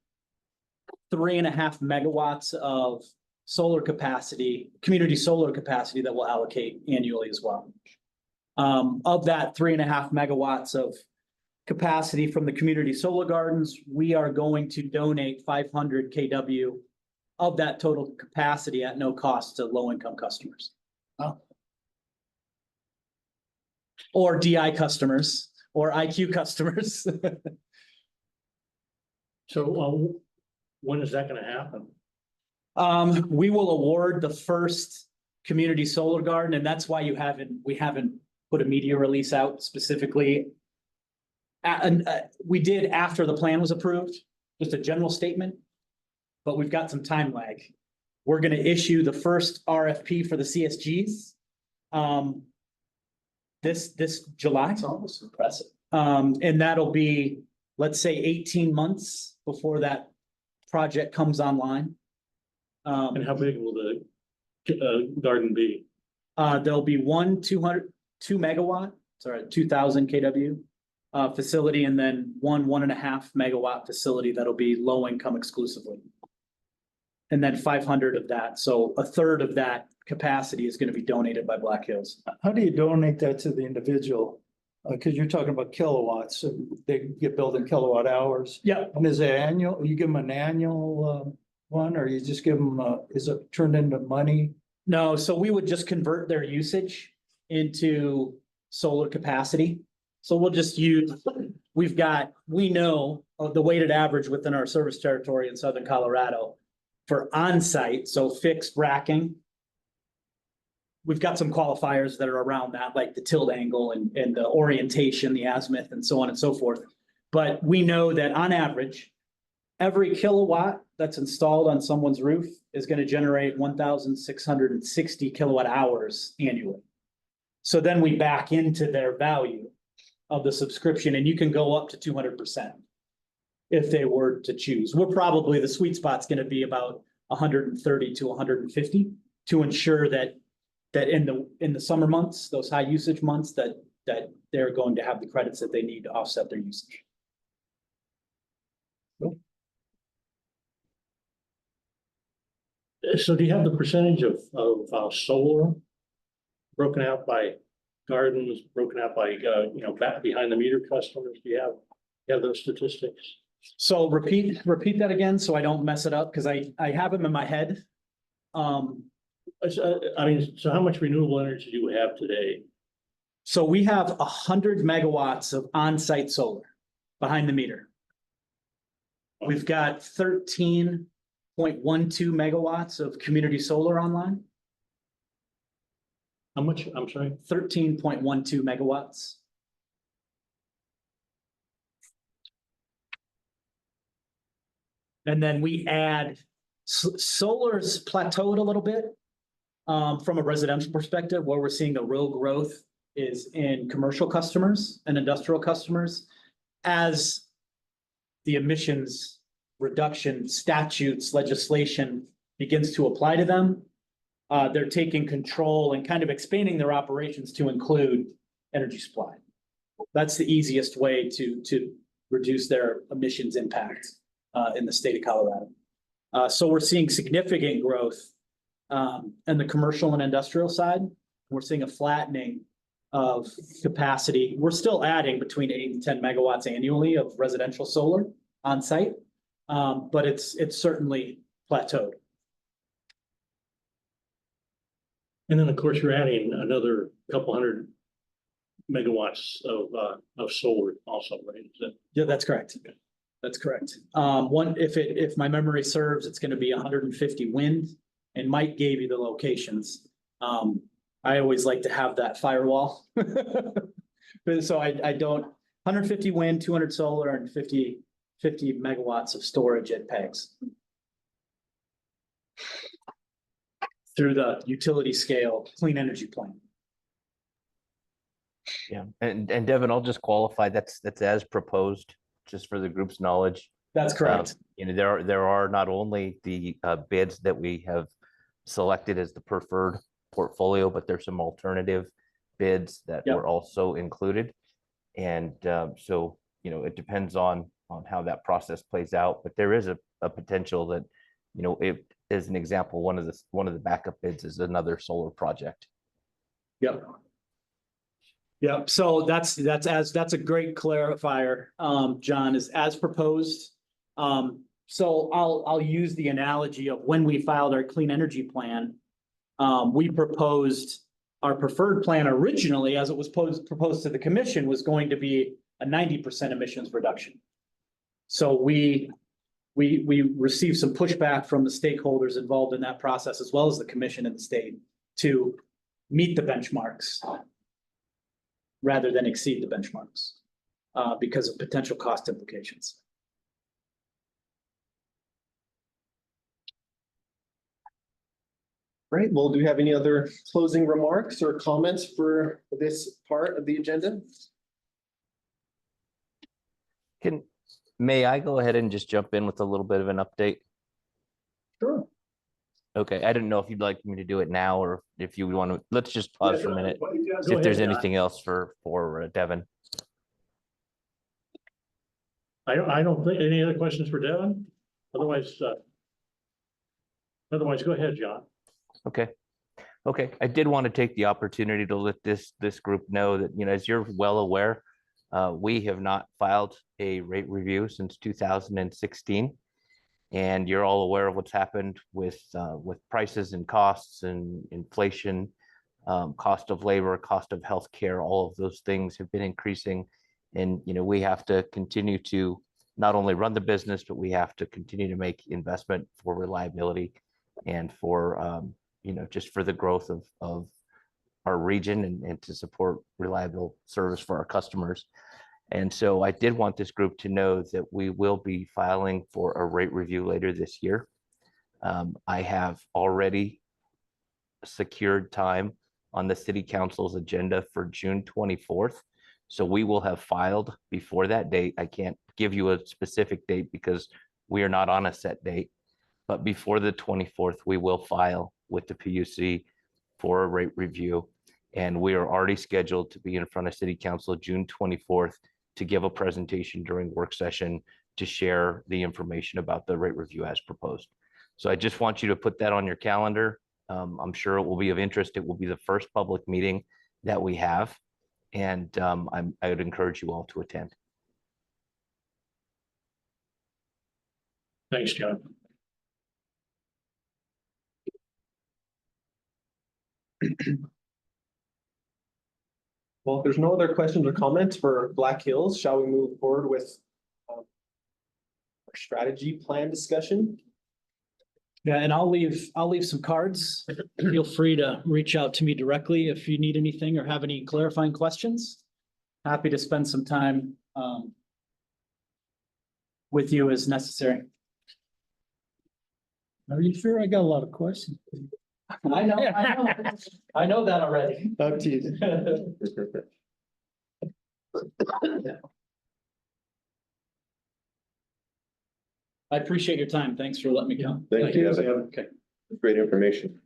3.5 megawatts of solar capacity, community solar capacity that we'll allocate annually as well. Of that 3.5 megawatts of capacity from the community solar gardens, we are going to donate 500 kW of that total capacity at no cost to low-income customers. Or DI customers, or IQ customers. So when is that gonna happen? We will award the first community solar garden, and that's why we haven't put a media release out specifically. We did after the plan was approved, just a general statement, but we've got some time lag. We're gonna issue the first RFP for the CSGs. This July. It's almost impressive. And that'll be, let's say, 18 months before that project comes online. And how big will the garden be? There'll be 2 megawatt, 2000 kW facility, and then 1.5 megawatt facility that'll be low income exclusively. And then 500 of that. So a third of that capacity is going to be donated by Black Hills. How do you donate that to the individual? Because you're talking about kilowatts, so they get billed in kilowatt hours. Yeah. And is it annual? You give them an annual one, or you just give them, is it turned into money? No, so we would just convert their usage into solar capacity. So we'll just use, we know of the weighted average within our service territory in Southern Colorado for on-site, so fixed racking. We've got some qualifiers that are around that, like the tilt angle and the orientation, the azimuth, and so on and so forth. But we know that on average, every kilowatt that's installed on someone's roof is going to generate 1,660 kilowatt hours annually. So then we back into their value of the subscription, and you can go up to 200% if they were to choose. We're probably, the sweet spot's going to be about 130 to 150 to ensure that in the summer months, those high usage months, that they're going to have the credits that they need to offset their usage. So do you have the percentage of solar broken out by gardens, broken out by, back behind the meter customers? Do you have? You have those statistics? So repeat that again, so I don't mess it up, because I have them in my head. I mean, so how much renewable energy do you have today? So we have 100 megawatts of on-site solar behind the meter. We've got 13.12 megawatts of community solar online, How much, I'm sorry? 13.12 megawatts. And then we add, solar's plateaued a little bit. From a residential perspective, where we're seeing the real growth is in commercial customers and industrial customers. As the emissions reduction statutes legislation begins to apply to them, they're taking control and kind of expanding their operations to include energy supply. That's the easiest way to reduce their emissions impact in the state of Colorado. So we're seeing significant growth in the commercial and industrial side. We're seeing a flattening of capacity. We're still adding between 8 and 10 megawatts annually of residential solar on site, but it's certainly plateaued. And then, of course, you're adding another couple hundred megawatts of solar also, right? Is that- Yeah, that's correct. That's correct. If my memory serves, it's going to be 150 wind, and Mike gave you the locations. I always like to have that firewall. So I don't, 150 wind, 200 solar, and 50 megawatts of storage at PEGs. Through the utility scale clean energy plan. Yeah, and Devin, I'll just qualify, that's as proposed, just for the group's knowledge. That's correct. You know, there are not only the bids that we have selected as the preferred portfolio, but there's some alternative bids that Yep. were also included. And so, you know, it depends on how that process plays out, but there is a potential that, you know, it, as an example, one of the backup bids is another solar project. Yep. Yep, so that's a great clarifier, John, is as proposed. So I'll use the analogy of when we filed our clean energy plan. We proposed our preferred plan originally, as it was proposed to the commission, was going to be a 90% emissions reduction. So we received some pushback from the stakeholders involved in that process, as well as the commission and the state, to meet the benchmarks rather than exceed the benchmarks because of potential cost implications. Great. Well, do we have any other closing remarks or comments for this part of the agenda? May I go ahead and just jump in with a little bit of an update? Sure. Okay, I didn't know if you'd like me to do it now, or if you want to, let's just pause for a minute. Go See if there's ahead, John. anything else for Devin. I don't think, any other questions for Devin? Otherwise, go ahead, John. Okay. I did want to take the opportunity to let this group know that, you know, as you're well aware, we have not filed a rate review since 2016. And you're all aware of what's happened with prices and costs and inflation, cost of labor, cost of healthcare, all of those things have been increasing. And, you know, we have to continue to not only run the business, but we have to continue to make investment for reliability and for, you know, just for the growth of our region and to support reliable service for our customers. And so I did want this group to know that we will be filing for a rate review later this year. I have already secured time on the city council's agenda for June 24th. So we will have filed before that date. I can't give you a specific date because we are not on a set date, but before the 24th, we will file with the PUC for a rate review. And we are already scheduled to be in front of city council June 24th to give a presentation during work session to share the information about the rate review as proposed. So I just want you to put that on your calendar. I'm sure it will be of interest. It will be the first public meeting that we have. And I would encourage you all to attend. Thanks, John. Well, if there's no other questions or comments for Black Hills, shall we move forward with our strategy plan discussion? Yeah, and I'll leave some cards. Feel free to reach out to me directly if you need anything or have any clarifying questions. Happy to spend some time with you as necessary. Are you sure? I got a lot of questions. I know. I know that already. Up to you. I appreciate your time. Thanks for letting me come. Thank you. Okay. Great information.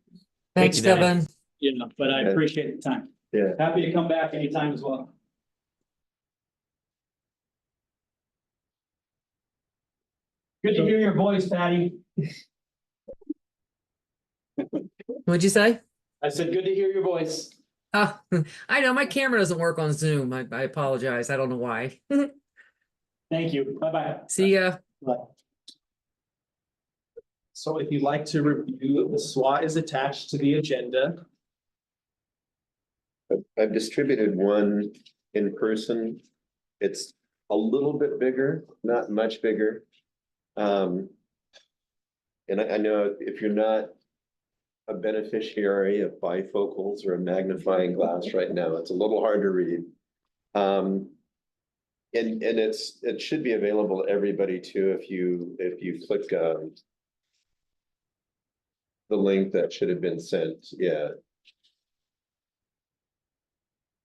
Thanks, you, Danny. Devin. Yeah, but I appreciate the time. Yeah. Happy to come back anytime as well. Good to hear your voice, Patty. What'd you say? I said, good to hear your voice. Oh, I know my camera doesn't work on Zoom. I apologize. I don't know why. Thank you. Bye-bye. See ya. Bye. So if you'd like to review, the SWOT is attached to the agenda. I've distributed one in person. It's a little bit bigger, not much bigger. And I know if you're not a beneficiary of bifocals or a magnifying glass right now, it's a little hard to read. And it should be available to everybody too, if you click the link that should have been sent, yeah.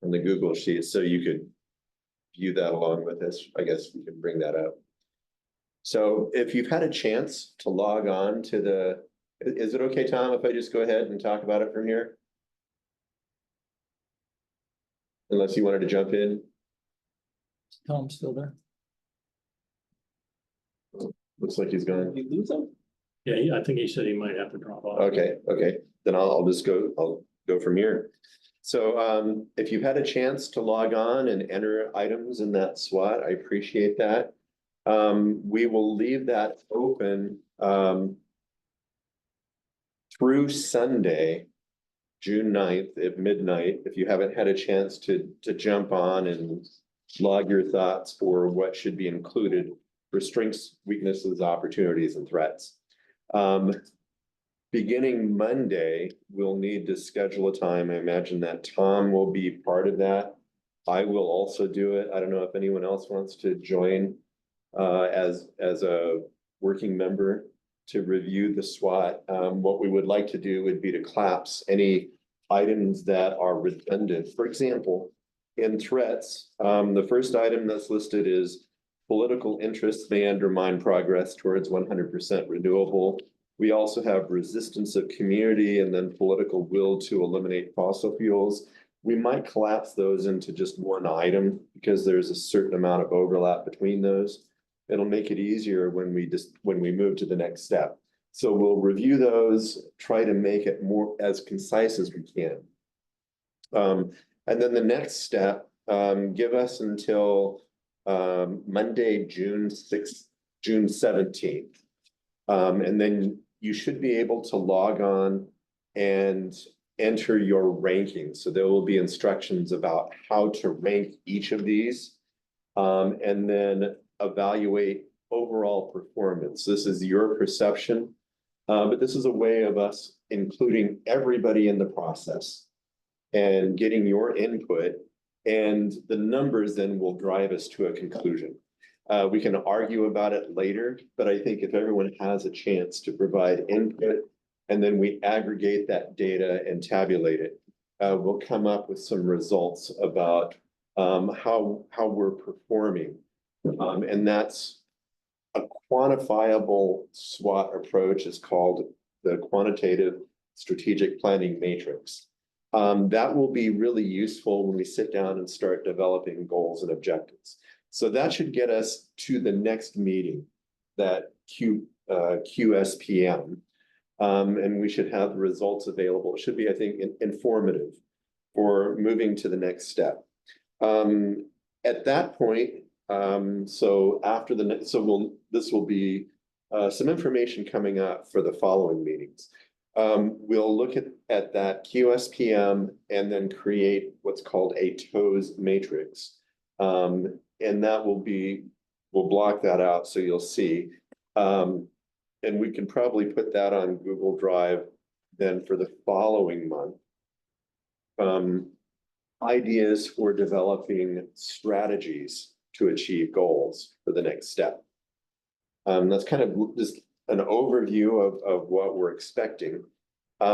On the Google Sheet, so you could view that along with this. I guess we can bring that up. So if you've had a chance to log on to the, is it okay, Tom, if I just go ahead and talk about it from here? Unless you wanted to jump in. Tom's still there. Looks like he's gone. Did you lose them? Yeah, I think he said he might have to drop off. Okay, then I'll just go, I'll go from here. So if you've had a chance to log on and enter items in that SWOT, I appreciate that. We will leave that open through Sunday, June 9th at midnight. If you haven't had a chance to jump on and log your thoughts for what should be included for strengths, weaknesses, opportunities, and threats. Beginning Monday, we'll need to schedule a time. I imagine that Tom will be part of that. I will also do it. I don't know if anyone else wants to join as a working member to review the SWOT. What we would like to do would be to collapse any items that are redundant. For example, in threats, the first item that's listed is political interests may undermine progress towards 100% renewable. We also have resistance of community and then political will to eliminate fossil fuels. We might collapse those into just one item because there's a certain amount of overlap between those. It'll make it easier when we move to the next step. So we'll review those, try to make it more as concise as we can. And then the next step, give us until Monday, June 6th, June 17th. And then you should be able to log on and enter your rankings. So there will be instructions about how to rank each of these and then evaluate overall performance. This is your perception, but this is a way of us including everybody in the process and getting your input, and the numbers then will drive us to a conclusion. We can argue about it later, but I think if everyone has a chance to provide input and then we aggregate that data and tabulate it, we'll come up with some results about how we're performing. And that's a quantifiable SWOT approach. Is called the Quantitative Strategic Planning Matrix. That will be really useful when we sit down and start developing goals and objectives. So that should get us to the next meeting, that QSPM. And we should have the results available. It should be, I think, informative for moving to the next step. At that point, so after the next, this will be some information coming up for the following meetings. We'll look at that QSPM and then create what's called a TOES matrix. And that will be, we'll block that out so you'll see. And we can probably put that on Google Drive then for the following month. Ideas for developing strategies to achieve goals for the next step. That's kind of just an overview of what we're expecting. We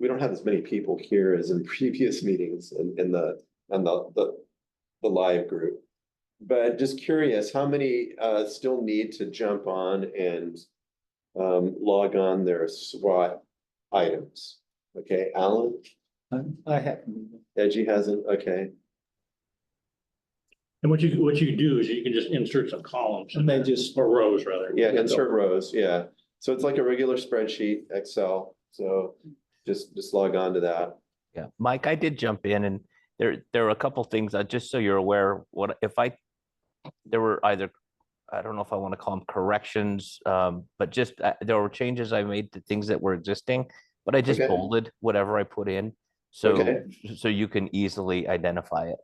don't have as many people here as in previous meetings in the live group. But just curious, how many still need to jump on and log on their SWOT items? Okay, Alan? I haven't. Edgy hasn't, okay. And what you do is you can just insert some columns. And they just, Or rows rather. Yeah, insert rows, yeah. So it's like a regular spreadsheet, Excel, so just log on to that. Yeah, Mike, I did jump in and there were a couple things, just so you're aware, there were either, I don't know if I want to call them corrections, but just there were changes I made to things that were existing, but I just Okay. bolded whatever I put in. So, Okay. so you can easily identify it.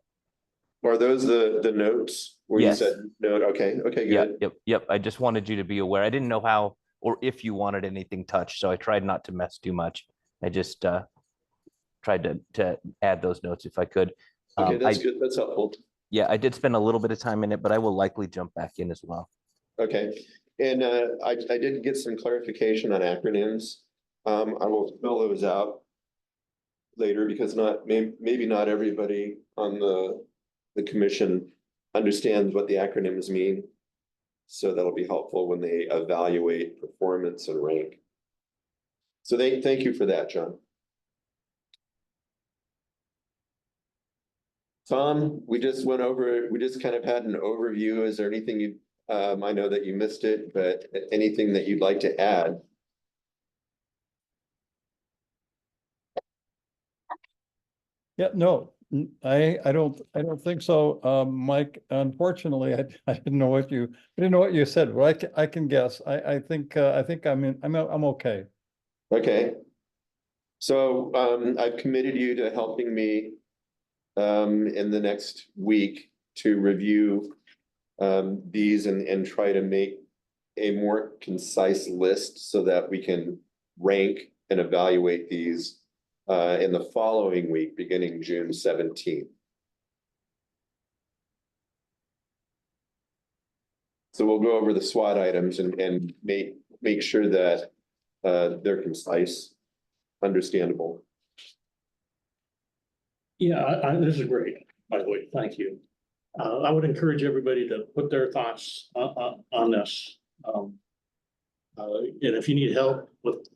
Are those the notes where you Yes. said note? Okay, okay, Yeah, good. yep. I just wanted you to be aware. I didn't know how or if you wanted anything touched, so I tried not to mess too much. I just tried to add those notes if I could. Okay, that's good. That's helpful. Yeah, I did spend a little bit of time in it, but I will likely jump back in as well. Okay, and I did get some clarification on acronyms. I will fill those out later because maybe not everybody on the commission understands what the acronyms mean. So that'll be helpful when they evaluate performance and rank. So thank you for that, John. Tom, we just kind of had an overview. Is there anything I know that you missed it, but anything that you'd like to add? yeah, no, I don't think so. Mike, unfortunately, I didn't know what you said, but I can guess. I think I'm okay. Okay. So I've committed you to helping me in the next week to review these and try to make a more concise list so that we can rank and evaluate these in the following week, beginning June 17th. So we'll go over the SWOT items and make sure that they're concise, understandable. Yeah, this is great, by the way, thank you. I would encourage everybody to put their thoughts on this. And if you need help with,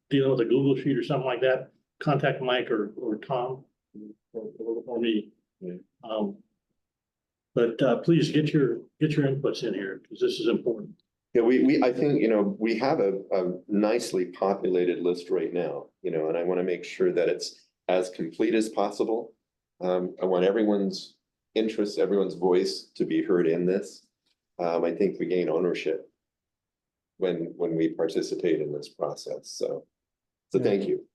dealing with a Google Sheet or something like that, contact Mike or Tom or me. Yeah. But please get your inputs in here, because this is important. Yeah, I think, we have a nicely populated list right now, and I want to make sure that it's as complete as possible. I want everyone's interest, everyone's voice to be heard in this. I think we gain ownership when we participate in this process. So thank you.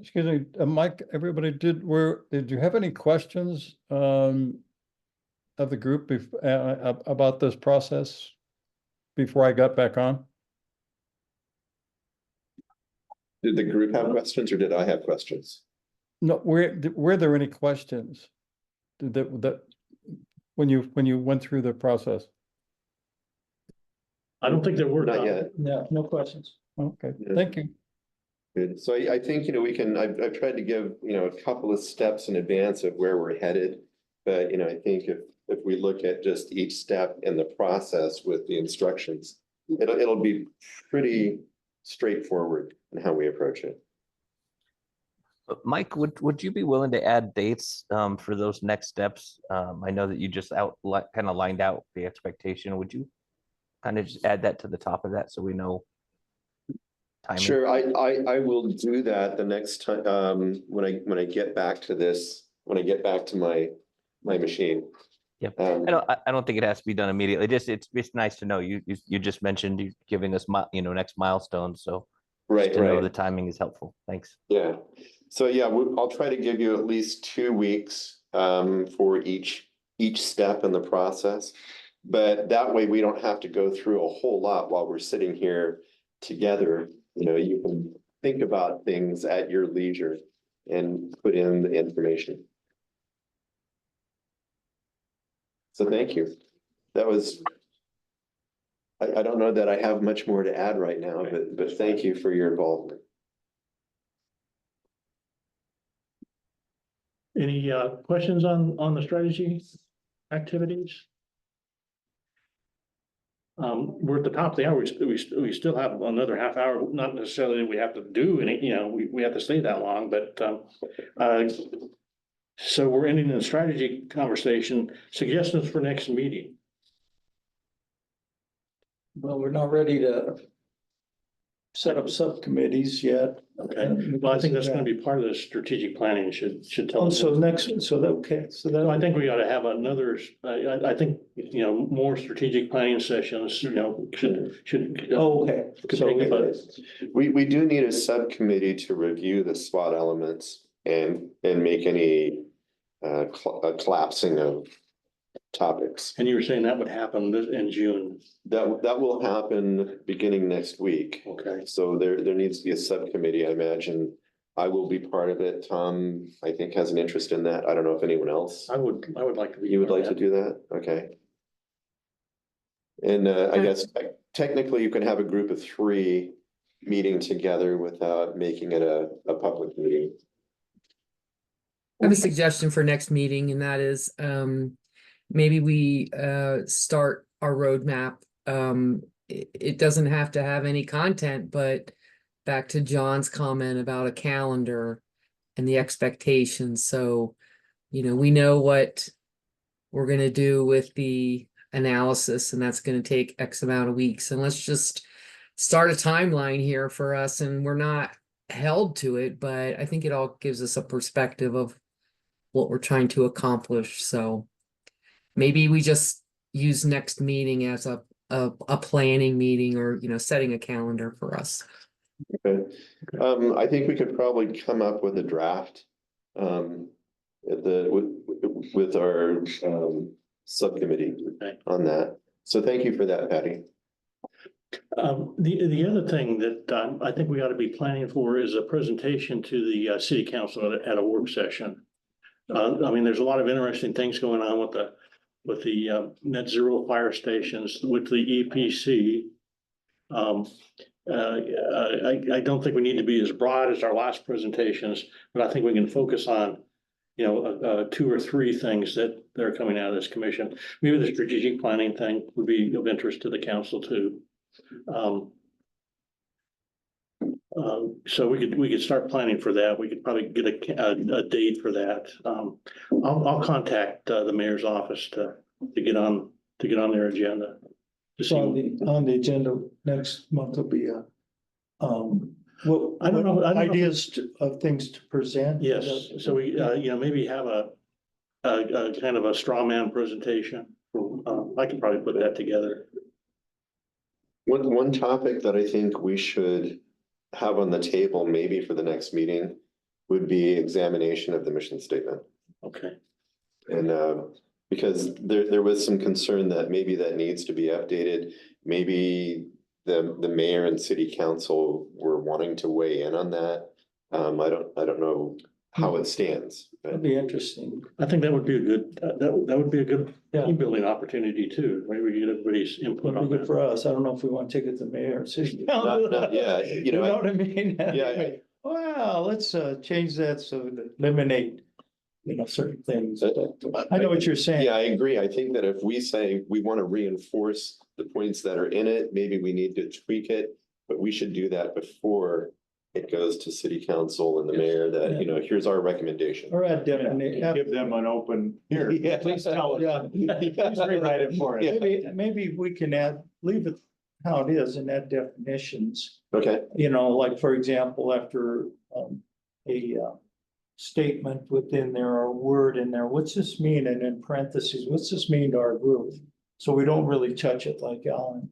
Excuse me, Mike, everybody, did you have any questions of the group about this process before I got back on? Did the group have questions or did I have questions? No, were there any questions that when you went through the process? I don't think there were. Not yet. Yeah, no questions. Okay, Yeah. thank you. Good. So I think, I've tried to give, a couple of steps in advance of where we're headed. But, I think if we look at just each step in the process with the instructions, it'll be pretty straightforward in how we approach it. Mike, would you be willing to add dates for those next steps? I know that you just kind of lined out the expectation. Would you kind of just add that to the top of that so we know timing? Sure, I will do that the next time when I get back to this, when I get back to my machine. Yep. Um, I don't think it has to be done immediately. It's nice to know. You just mentioned you giving us next milestones. So right, just to know right. the timing is helpful. Thanks. Yeah, so yeah, I'll try to give you at least 2 weeks for each step in the process. But that way we don't have to go through a whole lot while we're sitting here together. You know, you can think about things at your leisure and put in the information. So thank you. That was. I don't know that I have much more to add right now, but thank you for your involvement. Any questions on the strategy activities? We're at the top of the hour. We still have another half hour, not necessarily that we have to do any, we have to stay that long, but so we're ending the strategy conversation. Suggestions for next meeting. Well, we're not ready to set up subcommittees yet. Okay, well, I think that's gonna be part of the strategic planning, should tell Oh, us. so next, so that, okay, so So I that, think we ought to have another, I think, more strategic planning sessions, should. oh, okay. Could So take about- We do need a subcommittee to review the SWOT elements and make any collapsing of topics. And you were saying that would happen in June. That will happen beginning next week. Okay. So there needs to be a subcommittee, I imagine. I will be part of it. Tom, I think, has an interest in that. I don't know if anyone else. I would like to be. You would part like of to do that? Okay. And I guess technically you can have a group of 3 meeting together without making it a public meeting. I have a suggestion for next meeting, and that is, maybe we, start our roadmap. It doesn't have to have any content, but back to John's comment about a calendar and the expectations. So, we know what we're gonna do with the analysis, and that's gonna take X amount of weeks. And let's just start a timeline here for us, and we're not held to it, but I think it all gives us a perspective of what we're trying to accomplish. So maybe we just use next meeting as a planning meeting, or, setting a calendar for us. Okay. I think we could probably come up with a draft with our subcommittee Okay. on that. So thank you for that, Patty. The other thing that I think we ought to be planning for is a presentation to the city council at a work session. I mean, there's a lot of interesting things going on with the net zero fire stations, with the EPC. I don't think we need to be as broad as our last presentations, but I think we can focus on, 2 or 3 things that are coming out of this commission. Maybe the strategic planning thing would be of interest to the council too. So we could start planning for that. We could probably get a date for that. I'll contact the mayor's office to get on their agenda. To So see. on the agenda next month will be I don't know. ideas of things to present. Yes, so we, maybe have a kind of a straw man presentation. I can probably put that together. One topic that I think we should have on the table, maybe for the next meeting, would be examination of the mission statement. Okay. And because there was some concern that maybe that needs to be updated. Maybe the mayor and city council were wanting to weigh in on that. I don't know how it stands. That'd be interesting. I think that would be a good, that would be a good Yeah. team building opportunity too. Maybe we get everybody's input Would on be good that. for us. I don't know if we want to take it to the mayor or city. Yeah, You know what I mean? Yeah. Well, let's change that so that eliminate, certain things. I know what you're saying. Yeah, I agree. I think that if we say we want to reinforce the points that are in it, maybe we need to tweak it, but we should do that before it goes to city council and the mayor that, here's our recommendation. Or add definition. Give them an open, here, Yeah. please tell us. Yeah. Please rewrite it for us. Maybe we can leave it how it is and add definitions. Okay, Like, for example, after a statement within there or word in there. What's this mean? And in parentheses, what's this mean to our group? So we don't really touch it like Alan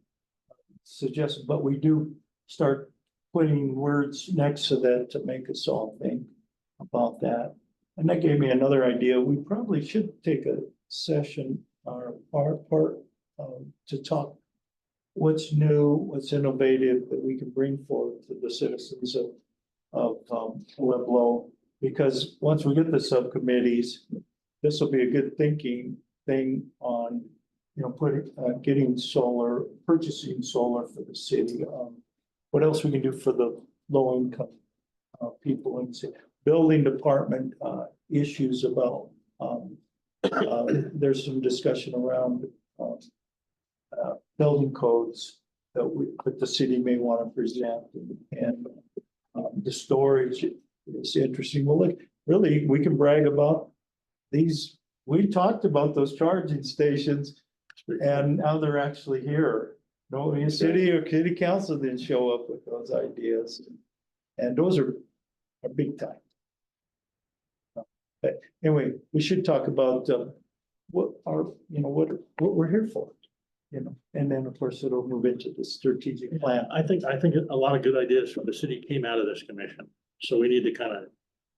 suggested, but we do start putting words next to that to make us all think about that. And that gave me another idea. We probably should take a session or part to talk what's new, what's innovative that we can bring forward to the citizens of Pueblo. Because once we get the subcommittees, this will be a good thinking thing on, you know, getting solar, purchasing solar for the city. What else we can do for the low income people in the city. Building department issues about, there's some discussion around building codes that the city may want to present, and the storage is interesting. Well, look, really, we can brag about these. We talked about those charging stations, and now they're actually here. No, the city or city council didn't show up with those ideas, and those are big time. But anyway, we should talk about what we're here for, you know, and then of course it'll move into the strategic plan. I think a lot of good ideas from the city came out of this commission. So we need to kind of,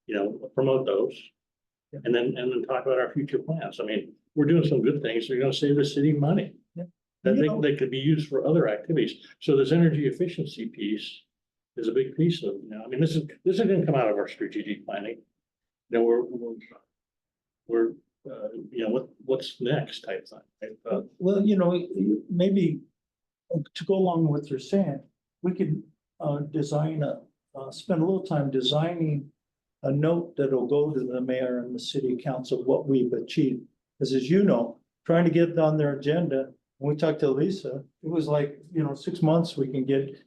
you know, promote those. Yeah. And then talk about our future plans. I mean, we're doing some good things. They're gonna save the city money. Yeah. That You know- they could be used for other activities. So this energy efficiency piece is a big piece of, you know, I mean, this is gonna come out of our strategic planning. You know, we're you know, what's next type thing. Right? Well, you know, maybe to go along with what you're saying, we could spend a little time designing a note that'll go to the mayor and the city council what we've achieved. Because as you know, trying to get it on their agenda, when we talked to Lisa, it was like, you know, 6 months we can get.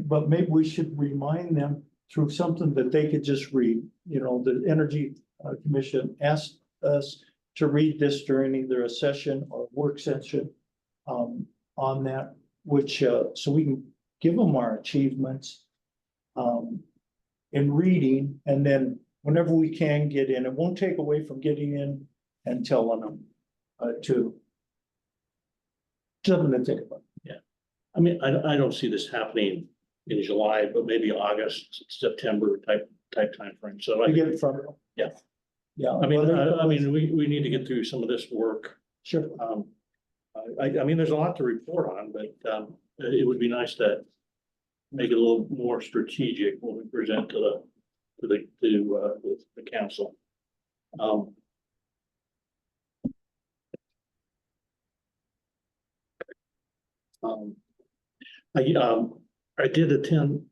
But maybe we should remind them through something that they could just read. You know, the Energy Commission asked us to read this during either a session or work session on that, which so we can give them our achievements in reading, and then whenever we can get in, it won't take away from getting in and telling them to something to think about. I mean, I don't see this happening in July, but maybe August, September type timeframe. So To get it from. Yeah. Yeah. I mean, we need to get through some of this work. Sure. I mean, there's a lot to report on, but it would be nice to make it a little more strategic when we present to the council. I did attend,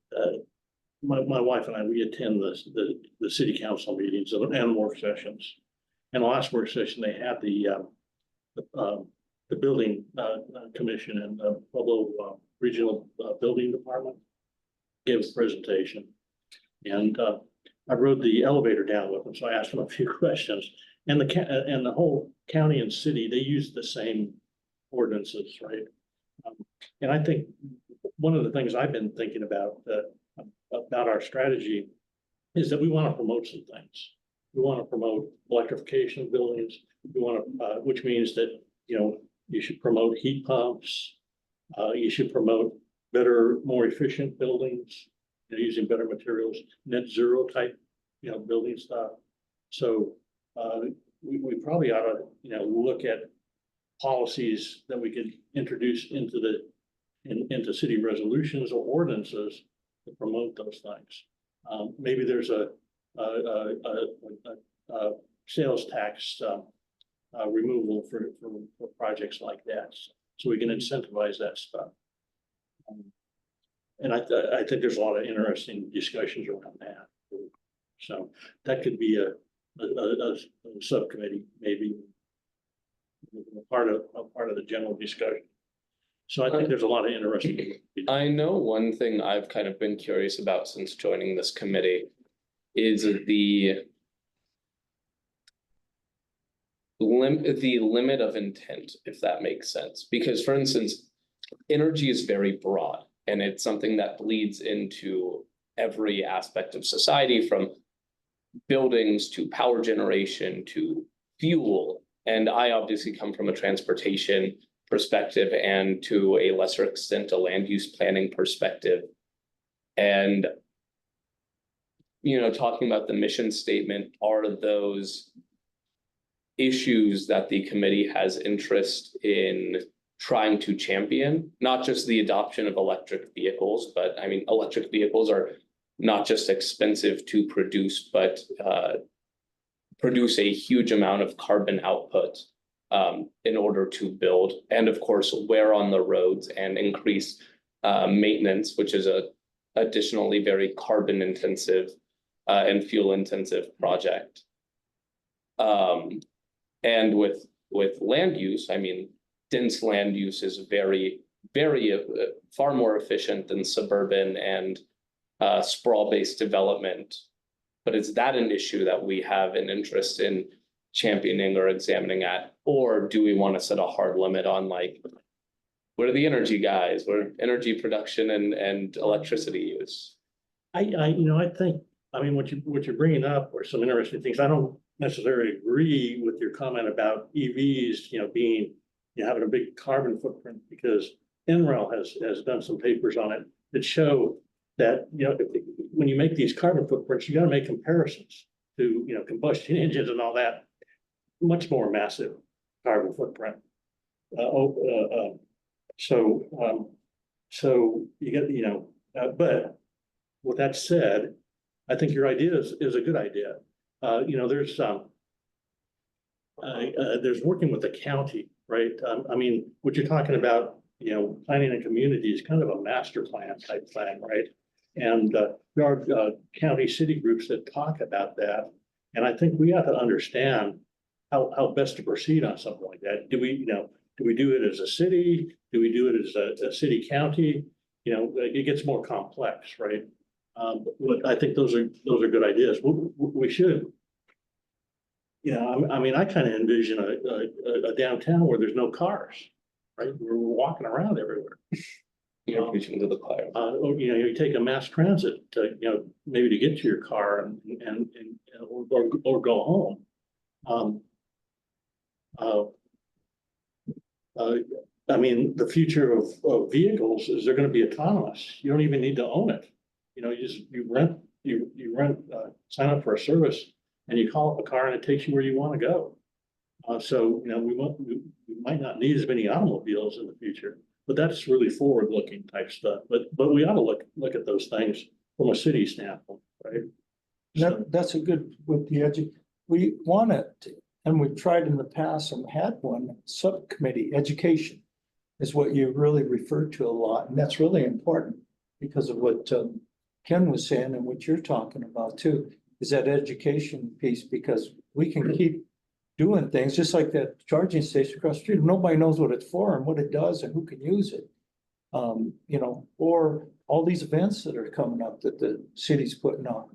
my wife and I, we attend the city council meetings and work sessions. And the last work session, they had the building commission and the Pueblo Regional Building Department gave a presentation. And I rode the elevator down with them, so I asked them a few questions. And the whole county and city, they use the same ordinances, right? And I think one of the things I've been thinking about our strategy is that we want to promote some things. We want to promote electrification of buildings. We want to, which means that, you know, you should promote heat pumps. You should promote better, more efficient buildings, you know, using better materials, net zero type, you know, building stuff. So we probably ought to, you know, look at policies that we could introduce into city resolutions or ordinances to promote those things. Maybe there's a sales tax removal for projects like that, so we can incentivize that stuff. And I think there's a lot of interesting discussions around that. So that could be a subcommittee, maybe a part of the general discussion. So I think there's a lot of interesting. I know one thing I've kind of been curious about since joining this committee is the limit of intent, if that makes sense. Because for instance, energy is very broad and it's something that bleeds into every aspect of society, from buildings to power generation to fuel. And I obviously come from a transportation perspective and to a lesser extent, a land use planning perspective. And, talking about the mission statement, are those issues that the committee has interest in trying to champion, not just the adoption of electric vehicles, but I mean, electric vehicles are not just expensive to produce, but produce a huge amount of carbon output in order to build, and of course, wear on the roads and increase maintenance, which is a additionally very carbon intensive and fuel intensive project. And with land use, I mean, dense land use is very, very far more efficient than suburban and sprawl-based development. But is that an issue that we have an interest in championing or examining at? Or do we want to set a hard limit on like, we're the energy guys, we're energy production and electricity use? I think, what you're bringing up are some interesting things. I don't necessarily agree with your comment about EVs, being, having a big carbon footprint, because NREL has done some papers on it that show that, when you make these carbon footprints, you got to make comparisons to, combustion engines and all that, much more massive carbon footprint. So you get, but with that said, I think your idea is a good idea. There's working with the county, right? What you're talking about, planning a community is kind of a master plan type thing, right? And there are county city groups that talk about that. And I think we have to understand how best to proceed on something like that. Do we do it as a city? Do we do it as a city county? It gets more complex, right? But I think those are good ideas. We should. I kind of envision a downtown where there's no cars, right? We're walking around everywhere. You're preaching to the choir. Or, you take a mass transit to, maybe to get to your car or go home. The future of vehicles is they're going to be autonomous. You don't even need to own it. You rent, sign up for a service, and you call up a car and it takes you where you want to go. We might not need as many automobiles in the future, but that's really forward-looking type stuff. But we ought to look at those things from a city standpoint, right? That's a good, with the we want it, and we've tried in the past and had one subcommittee, education is what you really referred to a lot. And that's really important because of what Ken was saying and what you're talking about too, is that education piece, because we can keep doing things just like that charging station across the street. Nobody knows what it's for and what it does and who can use it. Or all these events that are coming up that the city's putting on.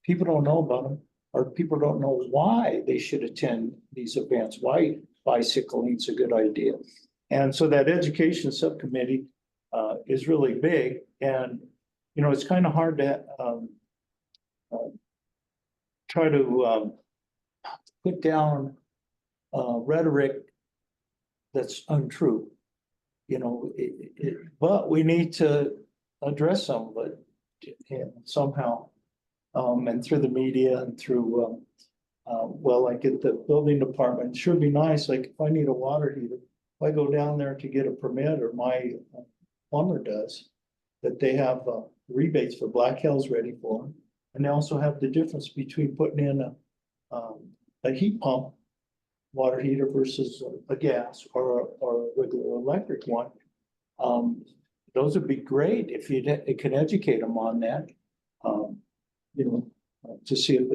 People don't know about them, or people don't know why they should attend these events, why bicycling's a good idea. And so that education subcommittee is really big, and it's kind of hard to try to put down rhetoric that's untrue. But we need to address some of it somehow, and through the media and through like at the building department. It sure be nice, like if I need a water heater, if I go down there to get a permit, or my plumber does, that they have rebates for Black Hills ready for them. And they also have the difference between putting in a heat pump water heater versus a gas or a regular electric one. Those would be great if you can educate them on that, to see if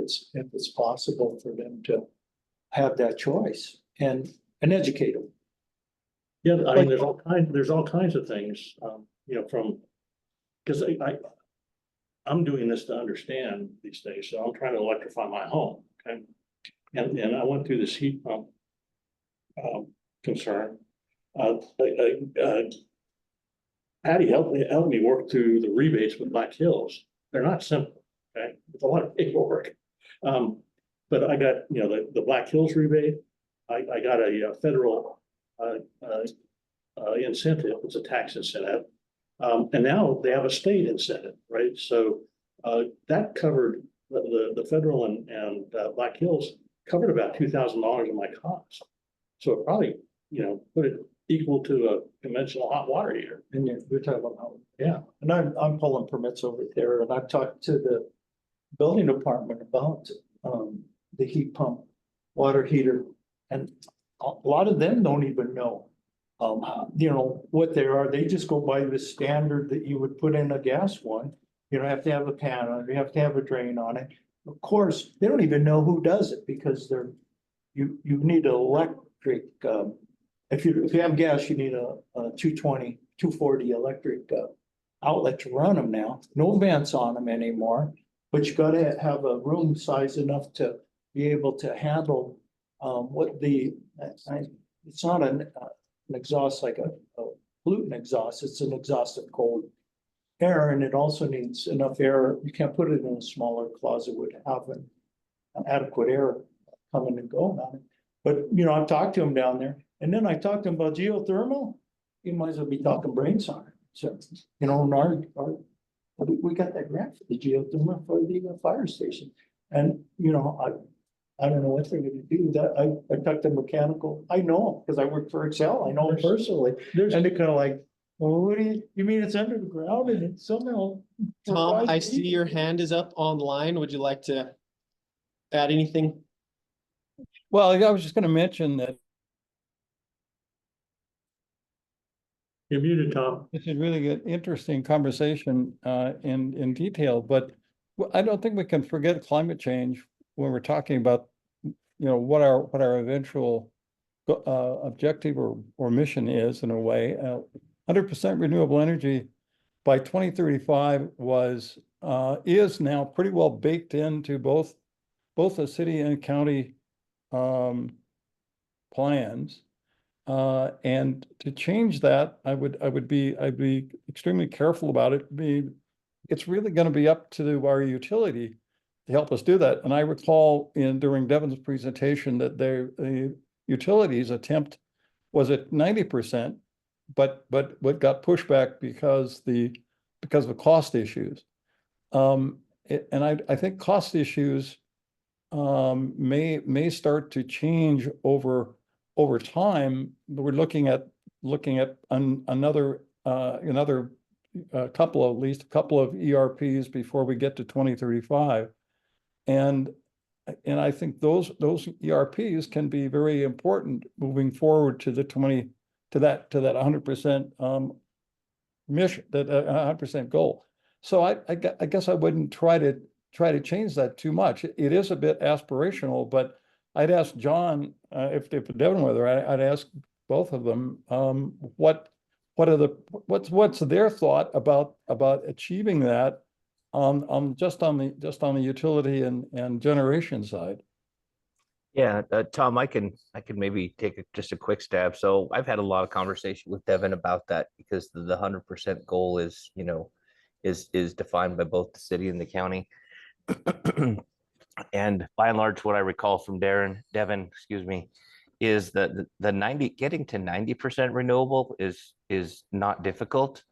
it's possible for them to have that choice and educate them. Yeah, there's all kinds of things, because I'm doing this to understand these things, so I'm trying to electrify my home, okay? And I went through this heat pump concern. Patty helped me work through the rebates with Black Hills. They're not simple, okay? It's a lot of paperwork. But I got, the Black Hills rebate, I got a federal incentive, it's a tax incentive. And now they have a state incentive, right? So that covered the federal and Black Hills covered about $2,000 of my cost. So it probably, put it equal to a conventional hot water heater. And you're talking about, how- Yeah. and I'm pulling permits over there, and I've talked to the building department about, the heat pump water heater. And a lot of them don't even know, what they are. They just go by the standard that you would put in a gas one. You don't have to have a pan on it, you have to have a drain on it. Of course, they don't even know who does it because you need an electric, if you have gas, you need a 220, 240 electric, outlet to run them now. No vents on them anymore, but you gotta have a room size enough to be able to handle, it's not an exhaust like a pollutant exhaust, it's an exhaust of cold air, and it also needs enough air. You can't put it in a smaller closet, would have an adequate air coming and going on it. But, I've talked to him down there, and then I talked to him about geothermal. You might as well be talking brains on it. So, we got that grant for the geothermal for the fire station. And, I don't know what they're gonna do. That I talked to mechanical, I know them because I work for Excel, I know them personally. There's, And they're kind of like, well, what do you mean it's under the ground and it's somehow. Tom, I see your hand is up online. Would you like to add anything? Well, I was just gonna mention that you're muted, Tom. this is really an interesting conversation in detail, but I don't think we can forget climate change when we're talking about, what our eventual objective or mission is in a way. 100% renewable energy by 2035 is now pretty well baked into both the city and county plans. And to change that, I'd be extremely careful about it. It's really going to be up to our utility to help us do that. And I recall during Devin's presentation that the utilities attempt was at 90%, but what got pushed back because of cost issues. And I think cost issues may start to change over time. We're looking at another couple of ERPs before we get to 2035. And I think those ERPs can be very important moving forward to that 100% mission, that 100% goal. So I guess I wouldn't try to change that too much. It is a bit aspirational, but I'd ask John, if Devin whether I'd ask both of them, what's their thought about achieving that just on the utility and generation side. Yeah, Tom, I can maybe take just a quick stab. So I've had a lot of conversation with Devin about that because the 100% goal is, is defined by both the city and the county. And by and large, what I recall from Devin, is that getting to 90% renewable is not difficult.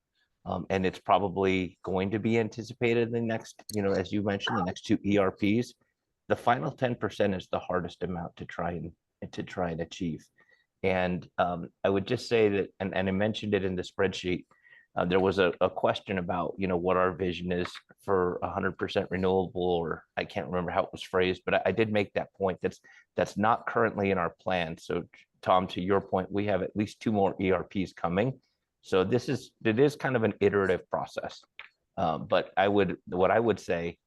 And it's probably going to be anticipated in the next, as you mentioned, the next two ERPs. The final 10% is the hardest amount to try and achieve. And I would just say that, and I mentioned it in the spreadsheet, there was a question about, what our vision is for 100% renewable, or I can't remember how it was phrased, but I did make that point. That's not currently in our plan. So Tom, to your point, we have at least two more ERPs coming. So it is kind of an iterative process. But what I would say,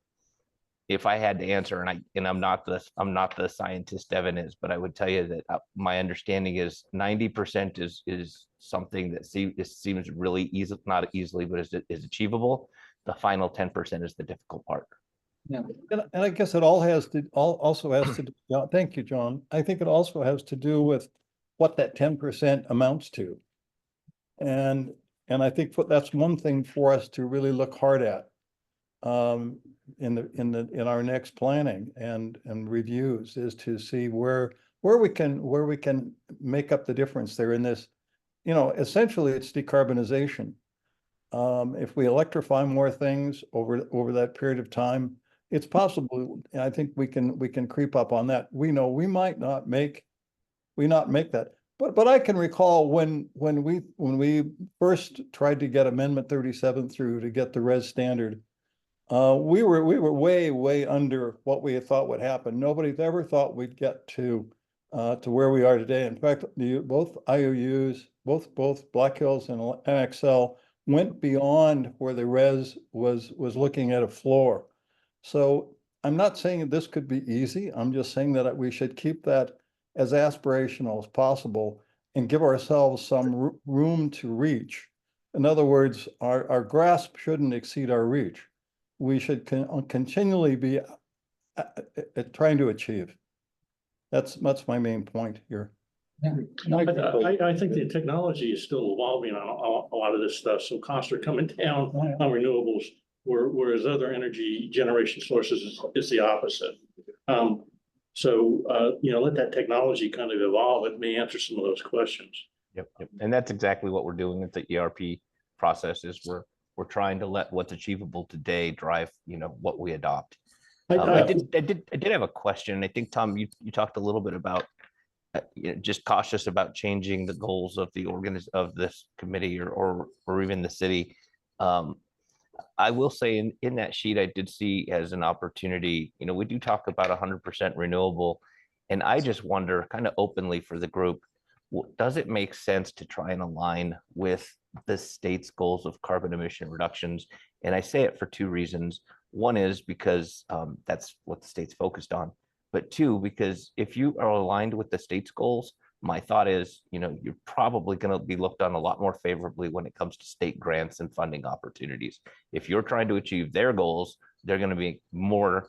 if I had to answer, and I'm not the scientist Devin is, but I would tell you that my understanding is 90% is something that seems really easy, not easily, but is achievable. The final 10% is the difficult part. Yeah, and I guess it also has to do, thank you, John. I think it also has to do with what that 10% amounts to. And I think that's one thing for us to really look hard at. in our next planning and reviews is to see where we can make up the difference there in this. You know, essentially it's decarbonization. If we electrify more things over that period of time, it's possible, and I think we can creep up on that. We know we might not make that. But I can recall when we first tried to get Amendment 37 through to get the res standard, we were way under what we had thought would happen. Nobody ever thought we'd get to where we are today. In fact, both IOUs, both Black Hills and NXL went beyond where the res was looking at a floor. So I'm not saying that this could be easy. I'm just saying that we should keep that as aspirational as possible and give ourselves some room to reach. In other words, our grasp shouldn't exceed our reach. We should continually be trying to achieve. That's my main point here. I think the technology is still evolving on a lot of this stuff, so costs are coming down on renewables, whereas other energy generation sources is the opposite. You know, let that technology kind of evolve. It may answer some of those questions. Yep. And that's exactly what we're doing with the ERP process is we're trying to let what's achievable today drive, you know, what we adopt. I did have a question. I think, Tom, you talked a little bit about you know, just cautious about changing the goals of the of this committee or even the city. I will say in that sheet, I did see as an opportunity, you know, we do talk about 100% renewable. And I just wonder kind of openly for the group, does it make sense to try and align with the state's goals of carbon emission reductions? And I say it for two reasons. One is because that's what the state's focused on. But two, because if you are aligned with the state's goals, my thought is, you know, you're probably going to be looked on a lot more favorably when it comes to state grants and funding opportunities. If you're trying to achieve their goals, they're going to be more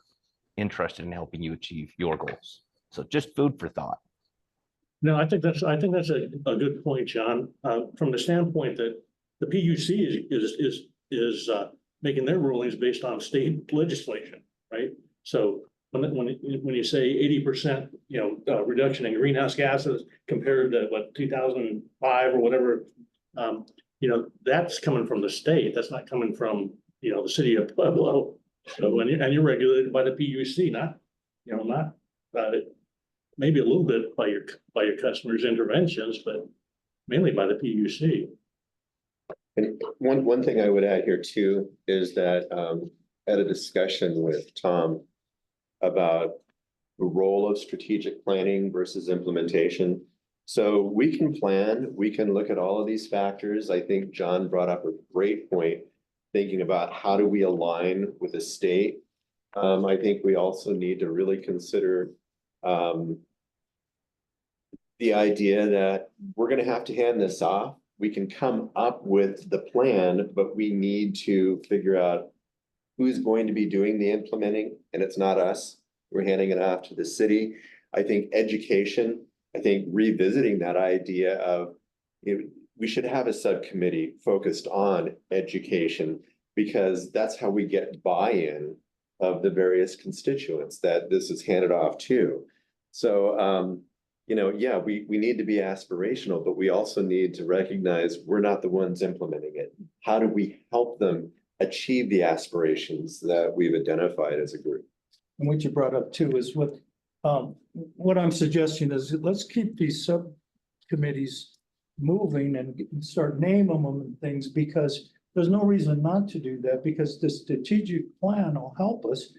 interested in helping you achieve your goals. So just food for thought. No, I think that's a good point, John. From the standpoint that the PUC is making their rulings based on state legislation, right? So when you say 80%, you know, reduction in greenhouse gases compared to what 2005 or whatever, you know, that's coming from the state. That's not coming from, you know, the city of Pueblo. So and you're regulated by the PUC, not maybe a little bit by your customers' interventions, but mainly by the PUC. And one thing I would add here too is that at a discussion with Tom about the role of strategic planning versus implementation. So we can plan, we can look at all of these factors. I think John brought up a great point, thinking about how do we align with the state. I think we also need to really consider the idea that we're going to have to hand this off. We can come up with the plan, but we need to figure out who's going to be doing the implementing, and it's not us. We're handing it off to the city. I think education, I think revisiting that idea of we should have a subcommittee focused on education, because that's how we get buy-in of the various constituents that this is handed off to. So, you know, yeah, we need to be aspirational, but we also need to recognize we're not the ones implementing it. How do we help them achieve the aspirations that we've identified as a group? And what you brought up too is what I'm suggesting is let's keep these subcommittees moving and start naming them and things, because there's no reason not to do that, because the strategic plan will help us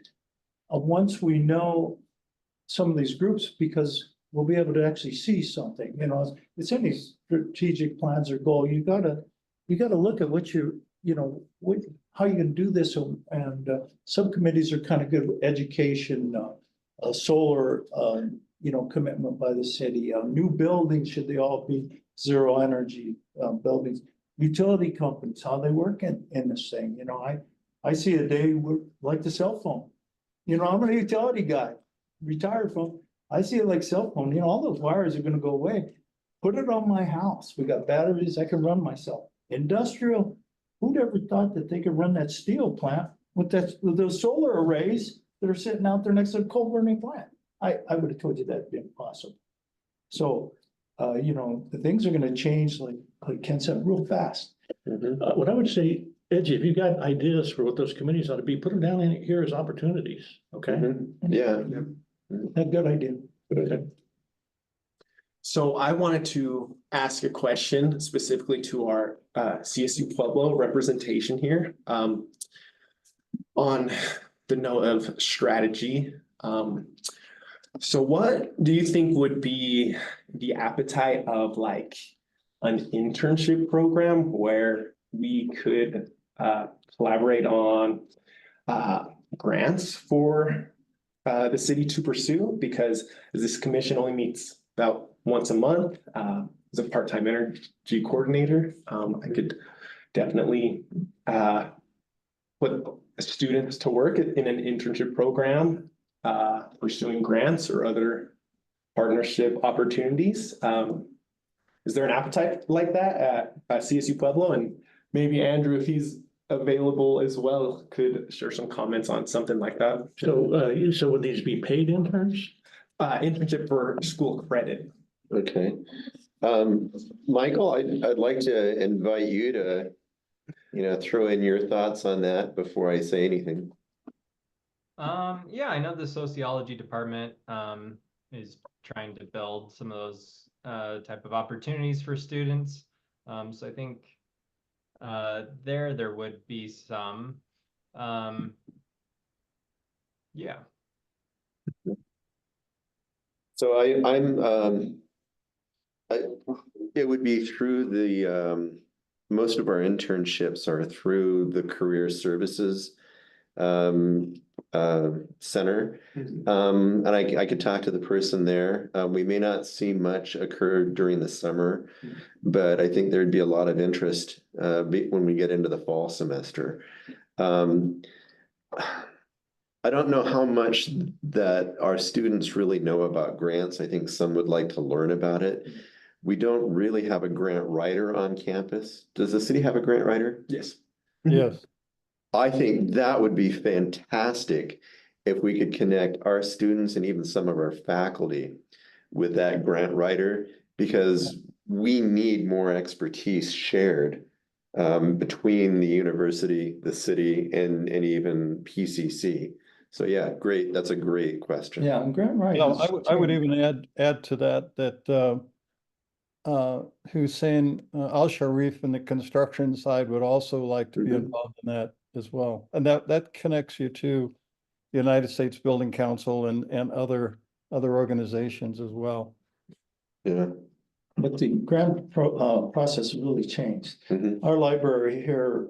once we know some of these groups, because we'll be able to actually see something. You know, it's in these strategic plans or goal. You gotta look at what how you can do this, and subcommittees are kind of good with education, solar, commitment by the city. New buildings, should they all be zero energy buildings? Utility companies, how they work in this thing. You know, I see a day like the cell phone. You know, I'm a utility guy, retired from. I see it like cell phone. You know, all those wires are going to go away. Put it on my house. We got batteries. I can run myself. Industrial. Who'd ever thought that they could run that steel plant with those solar arrays that are sitting out there next to the coal burning plant. I would have told you that'd be impossible. So, you know, the things are gonna change like Ken said, real fast. What I would say, Edgy, if you've got ideas for what those committees ought to be, put them down in here as opportunities, okay? Mhm. Yeah. A good idea. Okay. So I wanted to ask a question specifically to our CSU Pueblo representation here. On the note of strategy. So what do you think would be the appetite of like an internship program where we could collaborate on grants for the city to pursue? Because this commission only meets about once a month. As a part-time energy coordinator, I could definitely put students to work in an internship program, pursuing grants or other partnership opportunities. Is there an appetite like that at CSU Pueblo? And maybe Andrew, if he's available as well, could share some comments on something like that. So would these be paid interns? Internship for school credit. Okay. Michael, I'd like to invite you to, throw in your thoughts on that before I say anything. Yeah, I know the sociology department is trying to build some of those type of opportunities for students. So I think there would be some. Yeah. So it would be through the, most of our internships are through the Career Services Center. And I could talk to the person there. We may not see much occur during the summer, but I think there'd be a lot of interest when we get into the fall semester. I don't know how much that our students really know about grants. I think some would like to learn about it. We don't really have a grant writer on campus. Does the city have a grant writer? Yes. Yes. I think that would be fantastic if we could connect our students and even some of our faculty with that grant writer, because we need more expertise shared between the university, the city, and even PCC. So yeah, great. That's a great question. Yeah, and grant writing. I would even add to that Hussein Al-Sharif in the construction side would also like to be involved in that as well. And that connects you to the United States Building Council and other organizations as well. Yeah. But the grant process really changed. Our library here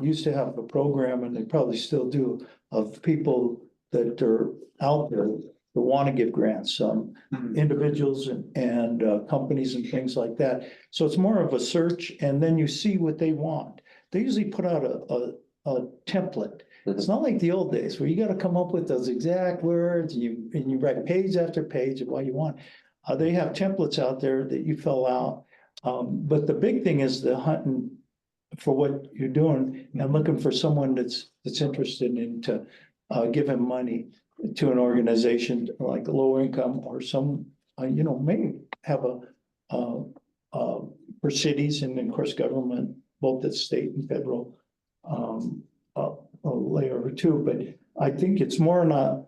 used to have a program, and they probably still do, of people that are out there that want to give grants, individuals and companies and things like that. So it's more of a search, and then you see what they want. They usually put out a template. It's not like the old days where you got to come up with those exact words and you write page after page of what you want. They have templates out there that you fill out. But the big thing is the hunting for what you're doing and looking for someone that's interested in to give him money to an organization like low income or some, may have for cities and of course government, both at state and federal layer too. But I think it's more not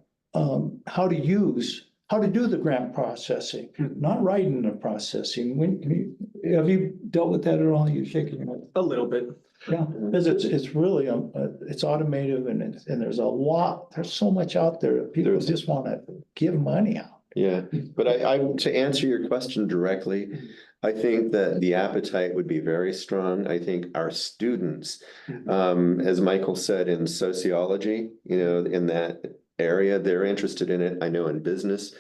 how to do the grant processing, not writing the processing. Have you dealt with that at all? You're shaking your head. A little bit. Yeah, because it's really, it's automated and there's so much out there that people just want to give money out. Yeah, but to answer your question directly, I think that the appetite would be very strong. I think our students, as Michael said, in sociology, in that area, they're interested in it. I know in business,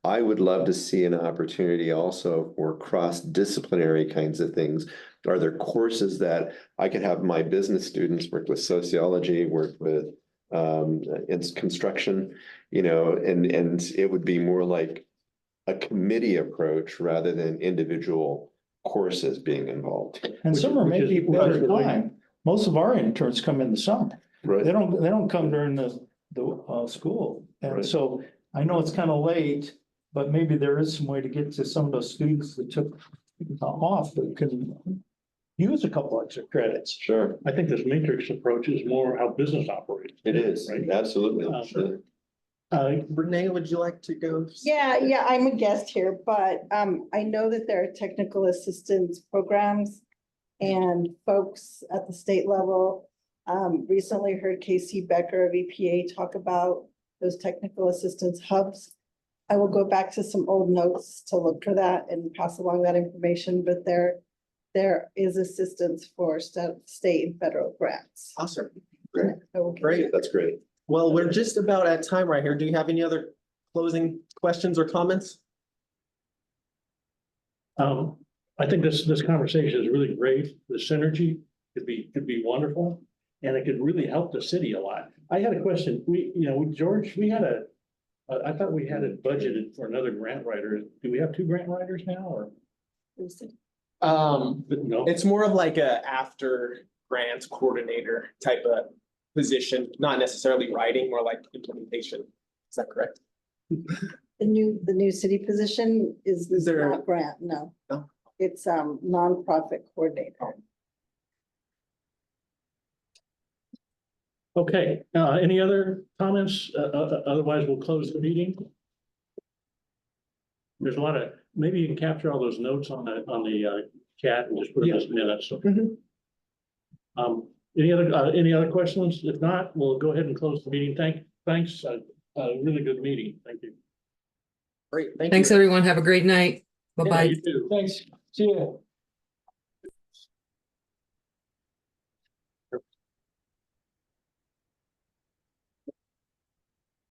I would love to see an opportunity also for cross-disciplinary kinds of things. Are there courses that I could have my business students work with sociology, work with it's construction, and it would be more like a committee approach rather than individual courses being involved. And summer may be better time. Most of our interns come in the summer. Right. They don't come during the school. And Right. so I know it's kind of late, but maybe there is some way to get to some of those students that took off that can use a couple extra credits. Sure, I think this matrix approach is more how business operates. it is, Right. absolutely. Sure. Renee, would you like to go? Yeah, I'm a guest here, but I know that there are technical assistance programs and folks at the state level. Recently heard Casey Becker of EPA talk about those technical assistance hubs. I will go back to some old notes to look for that and pass along that information, but there is assistance for state and federal grants. Awesome. Great. I will get Great. That's great. Well, we're just about at time right here. Do you have any other closing questions or comments? I think this conversation is really great. The synergy could be wonderful. And it could really help the city a lot. I had a question. George, I thought we had it budgeted for another grant writer. Do we have 2 grant writers now or? No? It's more of like a after grant coordinator type of position, not necessarily writing, more like implementation. Is that correct? The new city position is there- not grant, no. No? It's nonprofit coordinator. Okay, any other comments? Otherwise, we'll close the meeting. There's a lot of, maybe you can capture all those notes on the chat and just put it in minutes. Mhm. Any other questions? If not, we'll go ahead and close the meeting. Thanks, really good meeting. Thank you. Great, thank you. Thanks, everyone. Have a great night. Yeah, Bye-bye. you too. Thanks. See ya.